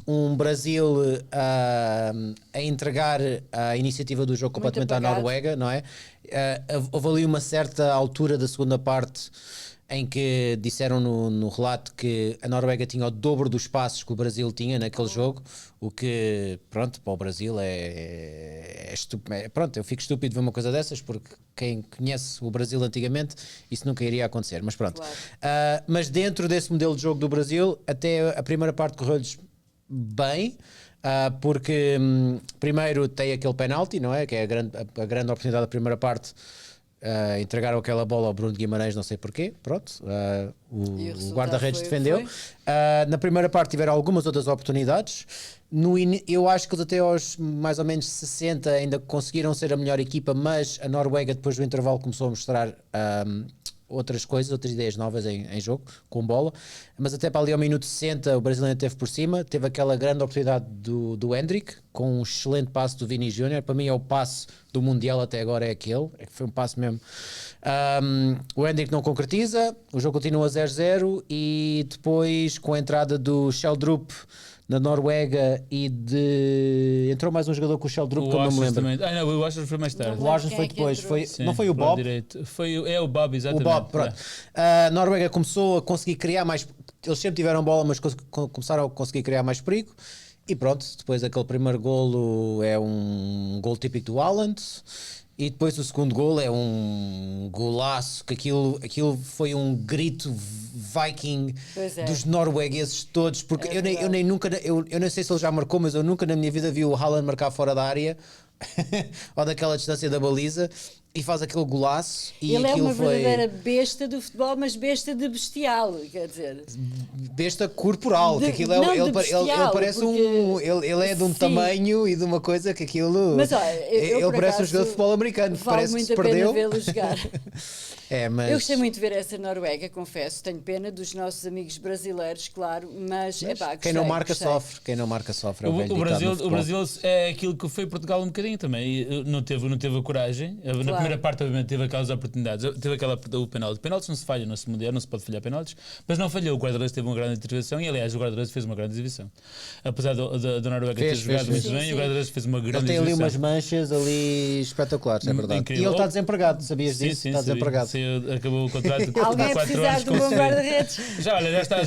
um Brasil a entregar a iniciativa do jogo completamente à apagado. Noruega, não é? Houve ali uma certa altura da segunda parte em que disseram no relato que a Noruega tinha o dobro dos passos que o Brasil tinha naquele jogo, o que, pronto, para o Brasil é estúpido. Pronto, eu fico estúpido de ver uma coisa dessas, porque quem conhece o Brasil antigamente, isso nunca iria acontecer, mas pronto. Claro. Mas dentro desse modelo de jogo do Brasil, até a primeira parte correu-lhes bem, porque primeiro tem aquele penalti, não é? Que é a grande oportunidade da primeira parte. Entregaram aquela bola ao Bruno Guimarães, não sei porquê, pronto, E o o resultado guarda-redes foi o que defendeu. foi? Na primeira parte tiveram algumas outras oportunidades. Eu acho que eles até aos mais ou menos 60 ainda conseguiram ser a melhor equipa, mas a Noruega depois do intervalo começou a mostrar outras coisas, outras ideias novas em jogo, com bola, mas até para ali ao minuto 60 o brasileiro teve por cima, teve aquela grande oportunidade do Hendrick, com um excelente passe do Vini Júnior. Para mim é o passe do Mundial até agora, é aquele, é que foi um passe mesmo. O Hendrick não concretiza, o jogo continua 0-0 e depois com a entrada do Sheldrup na Noruega entrou mais um jogador com o Sheldrup que eu não me lembro. Não, o Washington foi mais tarde. O Arjen Quem foi é que depois, entrou? Sim, não foi o para lado Bob? direito. É o Bob, O exatamente. Bob, pronto. A Noruega começou a conseguir criar mais. eles sempre tiveram bola, mas começaram a conseguir criar mais perigo. E pronto, depois aquele primeiro golo é um golo típico do Haaland. E depois o segundo golo é um golaço, que aquilo foi um grito viking dos noruegueses todos, porque eu nem sei se ele já marcou, mas eu nunca na minha vida vi o Haaland marcar fora da área ou daquela distância da baliza. E faz aquele golaço. E ele é uma verdadeira besta do futebol, mas besta de bestial, quer dizer. Besta corporal, que aquilo ele parece porque... ele é de um tamanho e de uma coisa que aquilo. Mas olha, ele parece um jogador de futebol americano, vale parece muito que se a pena perdeu. vê-lo jogar. Mas... Eu gostei muito de ver essa Noruega, confesso. Tenho pena dos nossos amigos brasileiros, claro, mas quem não marca sofre. Quem não marca sofre. É o Brasil é aquilo que foi Portugal um bocadinho também. Não teve a coragem. Claro. Na primeira parte, obviamente, teve aquelas oportunidades. Teve o penalti. Penaltis não se falha no Mundial, não se pode falhar penaltis, mas não falhou. O guarda-redes teve uma grande intervenção e, aliás, o guarda-redes fez uma grande exibição. Apesar da Noruega ter jogado muito bem, o guarda-redes fez uma grande exibição. Ele tem ali umas manchas ali espetaculares, é verdade. Incrível. E ele está desempregado, sabias disso? Está desempregado. Acabou o contrato de 4 Alguém anos. De um bom guarda-redes.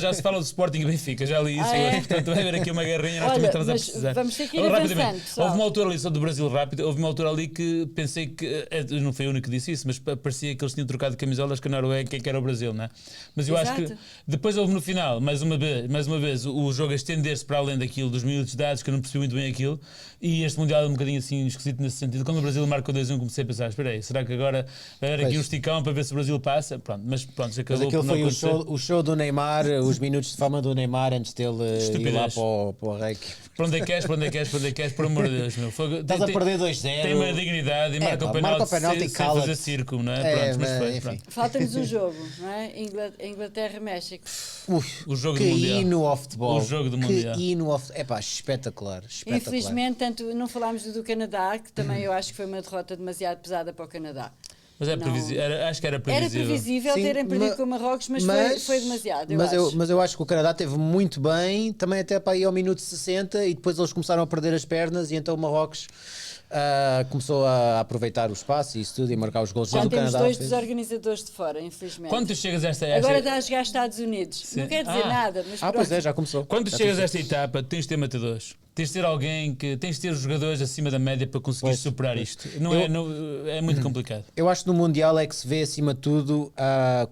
Já se fala do Sporting e Benfica, já li isso hoje, portanto vai haver aqui uma guerrinha, nós também estamos a precisar. Vamos ter que ir avançando, pessoal. Houve uma altura ali, só do Brasil rápido, houve uma altura ali que pensei que, não foi o único que disse isso, mas parecia que eles tinham trocado camisolas com a Noruega, que era o Brasil, não é? Mas eu acho que depois houve no final, mais uma vez, o jogo a estender-se para além daquilo, dos minutos dados, que eu não percebi muito bem aquilo, e este Mundial é um bocadinho assim esquisito nesse sentido. Quando o Brasil marcou 2-1, comecei a pensar, espera aí, será que agora vai haver aqui um esticão para ver se o Brasil passa? Pronto, mas pronto, já acabou. Mas aquele foi o show do Neymar, os minutos de fama do Neymar antes dele ir lá para o Reiki. Para onde é que queres, por amor de Deus, meu. Estás a perder 2-0. Tem uma dignidade e marca o penalti sem fazer circo, não é? Pronto, mas foi. Falta-nos um jogo, não é? Inglaterra-México. O jogo que do Mundial. hino ao futebol. O jogo do Mundial. Espetacular. Infelizmente, tanto não falámos do Canadá, que também eu acho que foi uma derrota demasiado pesada para o Canadá. Mas acho que era previsível. Era previsível terem perdido com o Marrocos, mas foi demasiado. Mas eu acho que o Canadá teve muito bem, também até para ir ao minuto 60, e depois eles começaram a perder as pernas, e então o Marrocos começou a aproveitar o espaço e isso tudo e marcar os gols. Já temos dois dos organizadores de fora, infelizmente. Quando tu chegas a esta Agora está a jogar Estados Unidos. Sim. Não quer dizer nada, mas pois é, já começou. Quando tu chegas a esta etapa, tens de ter matadores. Tens de ter alguém tens de ter jogadores acima da média para conseguir superar isto. É muito complicado. Eu acho que no Mundial é que se vê acima de tudo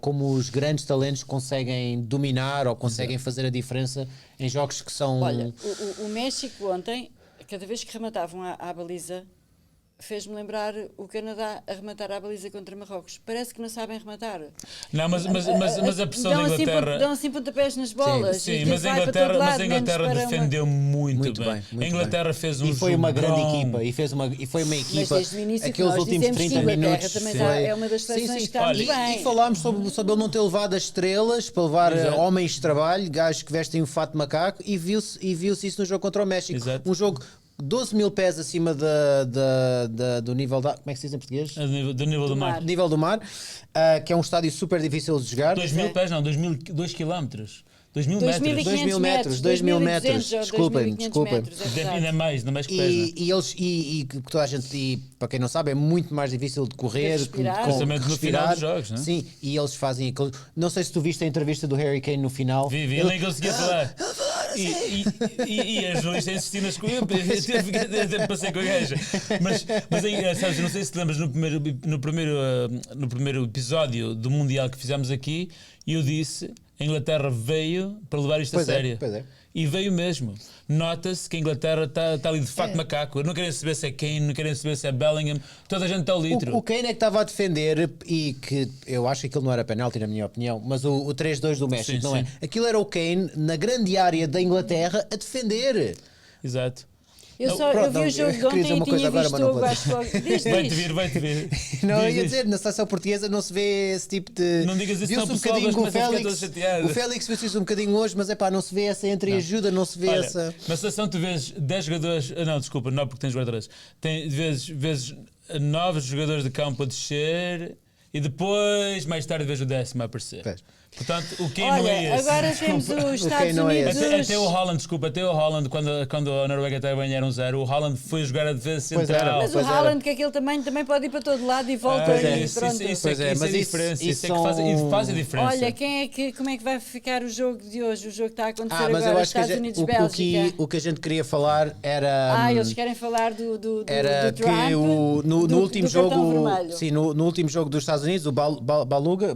como os grandes talentos conseguem dominar ou conseguem fazer a diferença em jogos que são... Olha, o México ontem, cada vez que rematavam à baliza, fez-me lembrar o Canadá a rematar à baliza contra Marrocos. Parece que não sabem rematar. Não, mas a pressão da Inglaterra... Dão assim pontapés nas bolas. Sim, mas a Inglaterra defendeu muito bem. A Inglaterra fez um jogo. E foi uma grande equipa. E foi uma equipa... Mas desde o início aqueles últimos 30 minutos... também é uma das seleções que está muito bem. E falámos sobre ele não ter levado as estrelas para levar homens de trabalho, gajos que vestem o fato de macaco, e viu-se isso no jogo contra o México. Exato. Um jogo 12 mil pés acima do nível da... Como é que se diz em português? Do nível do mar. Nível do mar, que é um estádio super difícil de jogar. 2 mil pés, não, 2 quilómetros. 2 mil metros. 2 mil metros. Desculpem. Ainda mais que pés. E toda a gente, e para quem não sabe, é muito mais difícil de correr, Principalmente no final dos jogos, não é? Sim, e eles fazem aquilo. Não sei se tu viste a entrevista do Harry Kane no final. Vi, nem conseguia falar. E a jornalista insistiu nas coisas, passei com a gaja. Mas é engraçado, não sei se te lembras no primeiro episódio do Mundial que fizemos aqui, eu disse: a Inglaterra veio para levar isto a sério. Pois é. E veio mesmo. Nota-se que a Inglaterra está ali de facto macaco. Não querem saber se é Kane, não querem saber se é Bellingham. Toda a gente está ao litro. O Kane é que estava a defender, e que eu acho que aquilo não era penalti, na minha opinião, mas o 3-2 do México, sim, não é? Aquilo era o Kane na grande área da Inglaterra a defender. Exato. Eu vi o jogo de ontem e tinha visto o Vasco. Vai-te ver. Não, ia dizer, na seleção portuguesa não se vê esse tipo de... Não digas isso, não, um bocadinho com o Félix. O Félix viu-se isso um bocadinho hoje, mas não se vê essa entreajuda, não se vê essa... Na seleção tu vês 10 jogadores... Não, desculpa, não porque tens guarda-redes. Vês 9 jogadores de campo a descer e depois, mais tarde, vês o 10º a aparecer. Portanto, o quem não é Olha, esse. agora temos os Estados não é Unidos. esse? Até o Haaland, desculpa, até o Haaland, quando a Noruega estava a ganhar 1-0, o Haaland foi jogar a defesa Pois era. central. Mas o Pois era. Haaland, que aquele também pode ir para todo lado e volta Pois e isso, pronto. isso Pois é, é mas diferença. isso Isso é que faz a diferença. Olha, como é que vai ficar o jogo de hoje? O jogo que está a acontecer Mas eu agora, acho que a Estados gente- Unidos-Bélgica. o que a gente queria falar era. Eles querem falar do Era do que Trump, no último do cartão jogo, vermelho. sim, no último jogo dos Estados Unidos, o Balogun,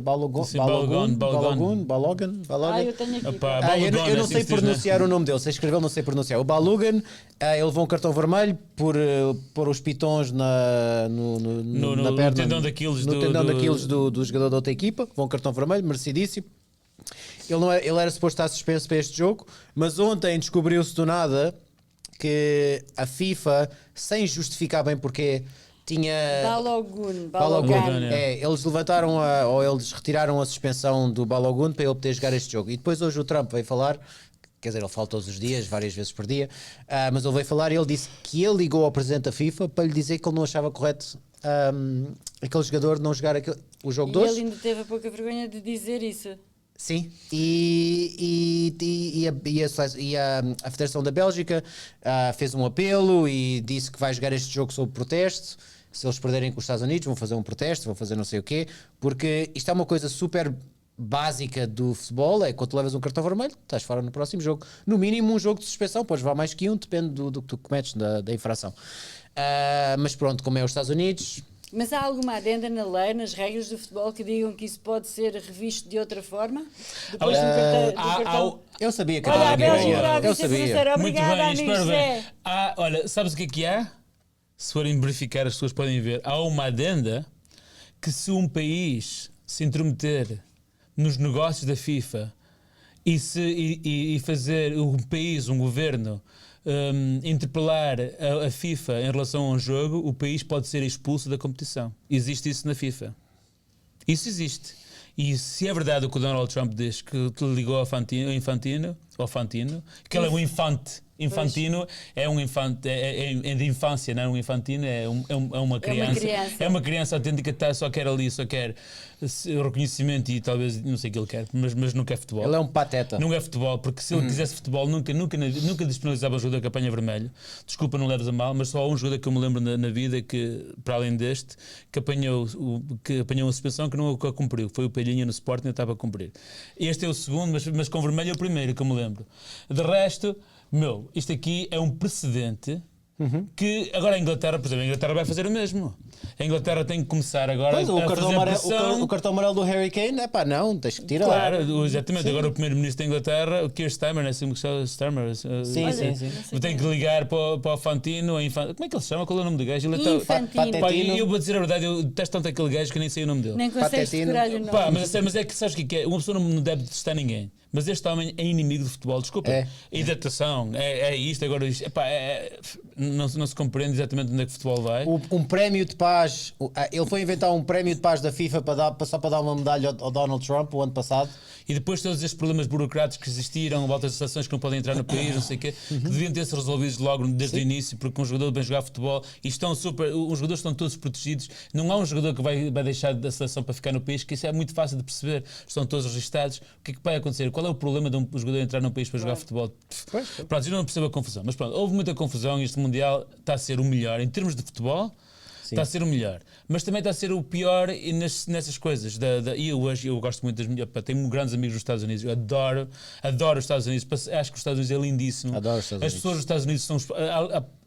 Eu tenho aqui. Opa, pá. eu Balogun, não assim sei se diz, pronunciar o nome dele, sei escrever, não sei pronunciar. O Balogun, ele levou um cartão vermelho por pôr os pitons na perna, no tendão daqueles no tendão daqueles do jogador da outra equipa, levou um cartão vermelho, merecidíssimo. Ele era suposto estar suspenso para este jogo, mas ontem descobriu-se do nada que a FIFA, sem justificar bem porquê, tinha... Balogun. Balogun. Balogun, Eles levantaram ou eles retiraram a suspensão do Balogun para ele poder jogar este jogo. E depois hoje o Trump veio falar, quer dizer, ele fala todos os dias, várias vezes por dia, mas ele veio falar e ele disse que ele ligou ao presidente da FIFA para lhe dizer que ele não achava correto aquele jogador não jogar o jogo de E hoje. ele ainda teve a pouca vergonha de dizer isso. Sim, a Federação da Bélgica fez um apelo e disse que vai jogar este jogo sob protesto. Se eles perderem com os Estados Unidos, vão fazer um protesto, vão fazer não sei o quê, porque isto é uma coisa super básica do futebol, é quando tu levas um cartão vermelho, estás fora no próximo jogo. No mínimo um jogo de suspensão, podes levar mais que um, depende do que tu cometes da infração. Mas pronto, como é os Estados Unidos... Mas há alguma adenda na lei, nas regras do futebol, que digam que isso pode ser revisto de outra forma? Depois do cartão... Eu sabia que Olha, a era Bélgica uma para a eu sabia. vice-financeira. Muito Obrigada, bem, amigo espero bem. José. Olha, sabes o que há? Se forem verificar, as pessoas podem ver. Há uma adenda que se um país se intrometer nos negócios da FIFA e fazer um país, um governo, interpelar a FIFA em relação a um jogo, o país pode ser expulso da competição. Existe isso na FIFA. Isso existe. E se é verdade o que o Donald Trump diz, que ligou ao Infantino, que ele é um infante. Infantino é um infante, é de infância, não é um infantino, é uma criança. É uma criança autêntica, só quer ali, só quer reconhecimento e talvez, não sei o que ele quer, mas não quer futebol. Ele é um pateta. Não é futebol, porque se ele quisesse futebol, nunca disponibilizava um jogador que apanha vermelho. Desculpa, não leves a mal, mas só há um jogador que eu me lembro na vida que, para além deste, que apanhou uma suspensão que não a cumpriu. Foi o Palhinha no Sporting e estava a cumprir. Este é o segundo, mas com vermelho é o primeiro que eu me lembro. De resto, isto aqui é um precedente que agora a Inglaterra, por exemplo, a Inglaterra vai fazer o mesmo. A Inglaterra tem que começar agora Pois, a fazer pressão. o cartão amarelo do Harry Kane, não, tens que tirar. Claro, exatamente. Sim. Agora o primeiro-ministro da Inglaterra, o Keir Starmer, não é assim que se chama? Starmer? Sim. Tem que ligar para o Fantino. Como é que ele se chama? Qual é o nome do gajo? Infantino. Eu vou dizer a verdade, eu detesto tanto aquele gajo que nem sei o nome dele. Nem consegues decorar-lhe o nome. Mas é que sabes o que é? Uma pessoa não deve detestar ninguém. Mas este homem é inimigo do futebol, desculpa. Hidratação, é isto, agora isto. Não se compreende exatamente onde é que o futebol vai. Um prémio de paz, ele foi inventar um prémio de paz da FIFA só para dar uma medalha ao Donald Trump o ano passado. E depois todos estes problemas burocráticos que existiram, voltas de sanções que não podem entrar no país, não sei o quê, que deviam ter-se resolvidos logo desde o início, porque um jogador bem jogar futebol e os jogadores estão todos protegidos. Não há um jogador que vai deixar da seleção para ficar no país, que isso é muito fácil de perceber. Estão todos registados. O que é que vai acontecer? Qual é o problema de um jogador entrar num país para jogar futebol? Pronto, eu não percebo a confusão. Mas pronto, houve muita confusão e este Mundial está a ser o melhor em termos de futebol. Está a ser o melhor, mas também está a ser o pior nessas coisas. E eu gosto muito das mulheres. Tenho grandes amigos nos Estados Unidos. Eu adoro os Estados Unidos. Acho que os Estados Unidos é lindíssimo. Adoro os Estados Unidos. As pessoas dos Estados Unidos são,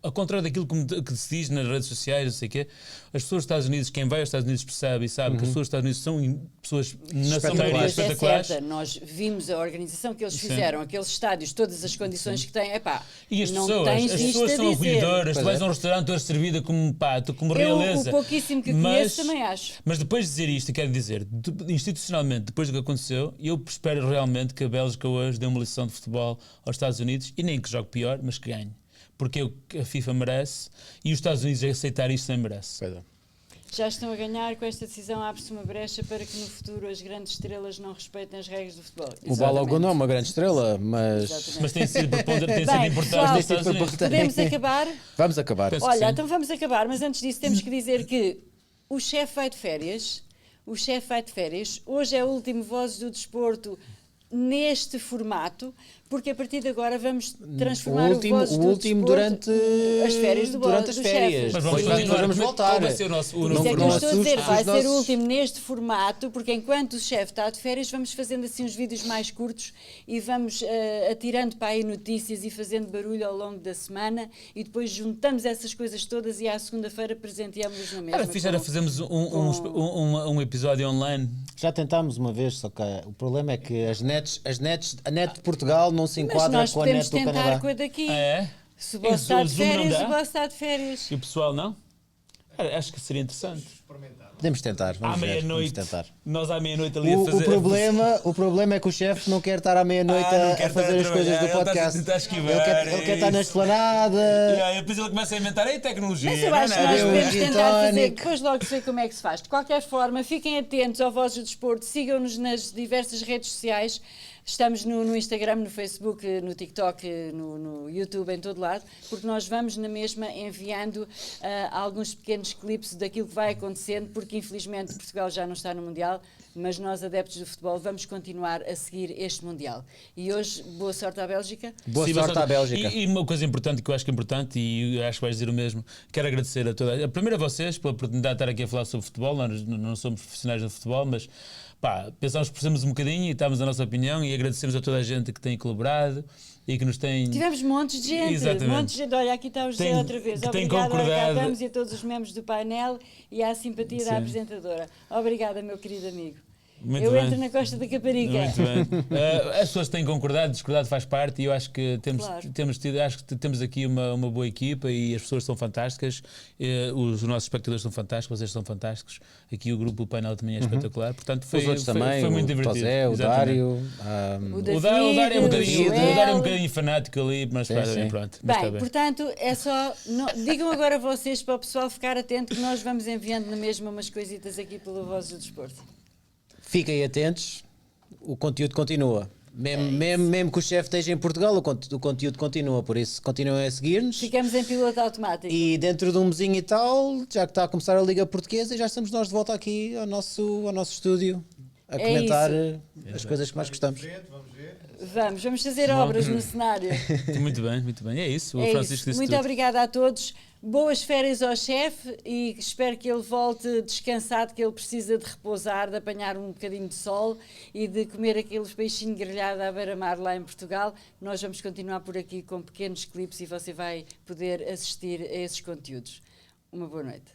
ao contrário daquilo que se diz nas redes sociais, não sei o quê, as pessoas dos Estados Unidos, quem vai aos Estados Unidos percebe e sabe que as pessoas dos Estados Unidos são pessoas na sua maioria espetaculares. É certa. Nós vimos a organização que eles fizeram, aqueles estádios, todas as condições que têm. E as não pessoas são acolhedoras. Tu vais a um restaurante, tu és servida como realeza. O pouquíssimo que conheço também acho. Mas depois de dizer isto, quero dizer, institucionalmente, depois do que aconteceu, eu espero realmente que a Bélgica hoje dê uma lição de futebol aos Estados Unidos e nem que jogue pior, mas que ganhe. Porque a FIFA merece e os Estados Unidos aceitar isto também merece. Já estão a ganhar, com esta decisão abre-se uma brecha para que no futuro as grandes estrelas não respeitem as regras do futebol. O Balogun não é uma grande estrela, mas tem sido importante nos Estados Unidos. Podemos acabar? Vamos acabar. Olha, então vamos acabar, mas antes disso temos que dizer que o chefe vai de férias, o chefe vai de férias. Hoje é o último Vozes do Desporto neste formato, porque a partir de agora vamos transformar o Vozes do último Desporto durante as férias do durante as do férias. chefe. Mas vamos Sim, continuar. vamos voltar. Qual vai ser o nosso... Por isso é que eu não estou a dizer, assustes vai os ser o nossos- último neste formato, porque enquanto o chefe está de férias, vamos fazendo assim uns vídeos mais curtos e vamos atirando para aí notícias e fazendo barulho ao longo da semana e depois juntamos essas coisas todas e à segunda-feira presenteamos-nos na mesma. Era fixe, era fazermos um episódio online. Já tentámos uma vez, só que o problema é que a net de Portugal não se Mas enquadra nós com a podemos net do tentar Canadá. com a daqui. Ah, é? Se o boss está de Zoom não férias, dá? o boss está de férias. E o pessoal não? Acho que seria interessante. Podemos tentar, À vamos ver, vamos meia-noite, tentar. nós à meia-noite ali a O fazer... problema é que o chefe não quer estar à meia-noite não a quer fazer estar as a coisas do trabalhar, ele podcast. está a esquivar, Ele quer estar é na isso. esplanada. E depois ele começa a inventar, ei, tecnologia. Mas eu acho que nós não, podemos gin tentar fazer, tonic. depois logo se vê como é que se faz. De qualquer forma, fiquem atentos ao Vozes do Desporto, sigam-nos nas diversas redes sociais. Estamos no Instagram, no Facebook, no TikTok, no YouTube, em todo lado, porque nós vamos na mesma enviando alguns pequenos clipes daquilo que vai acontecendo, porque infelizmente Portugal já não está no Mundial, mas nós, adeptos do futebol, vamos continuar a seguir este Mundial. E hoje, boa sorte à Bélgica. Boa Sim, sorte à Bélgica. E uma coisa importante que eu acho que é importante, e acho que vais dizer o mesmo, quero agradecer a toda. Primeiro a vocês pela oportunidade de estar aqui a falar sobre futebol. Nós não somos profissionais do futebol, mas pá, pensámos que precisamos um bocadinho e estamos a nossa opinião e agradecemos a toda a gente que tem colaborado e que nos tem. Tivemos montes de gente, Exatamente. montes de gente. Olha, aqui está o José Tem- outra vez. que tem Obrigada, olha, cá concordado. estamos, e a todos os membros do painel e à simpatia da Sim. apresentadora. Obrigada, meu querido amigo. Muito Eu bem. entro na Costa da Caparica. Muito bem. As pessoas têm concordado, discordado faz parte e eu acho que Claro. temos aqui uma boa equipa e as pessoas são fantásticas, os nossos espectadores são fantásticos, vocês são fantásticos, aqui o grupo, o painel também é espetacular, portanto Os outros também, foi muito o divertido. Tosé, o Exatamente. Dário. O Dário é um bocadinho, o o Dário é um Joel. bocadinho fanático ali, mas Sim, pá, sim. pronto. Mas está Bem, bem. portanto, é só. Digam agora vocês para o pessoal ficar atento que nós vamos enviando na mesma umas coisitas aqui pelo Vozes do Desporto. Fiquem atentos, o conteúdo continua. Mesmo que o chefe esteja em Portugal, o conteúdo continua, por isso continuem a seguir-nos. Ficamos em piloto automático. E dentro de um mesinho e tal, já que está a começar a Liga Portuguesa, já estamos nós de volta aqui ao nosso estúdio a É comentar isso. as coisas que mais gostamos. Vamos ver. Vamos fazer obras no cenário. Muito bem, muito bem. É isso, o É Francisco isso. disse Muito tudo. obrigada a todos. Boas férias ao chefe e espero que ele volte descansado, que ele precisa de repousar, de apanhar um bocadinho de sol e de comer aqueles peixinhos grelhados à beira-mar lá em Portugal. Nós vamos continuar por aqui com pequenos clipes e você vai poder assistir a esses conteúdos. Uma boa noite.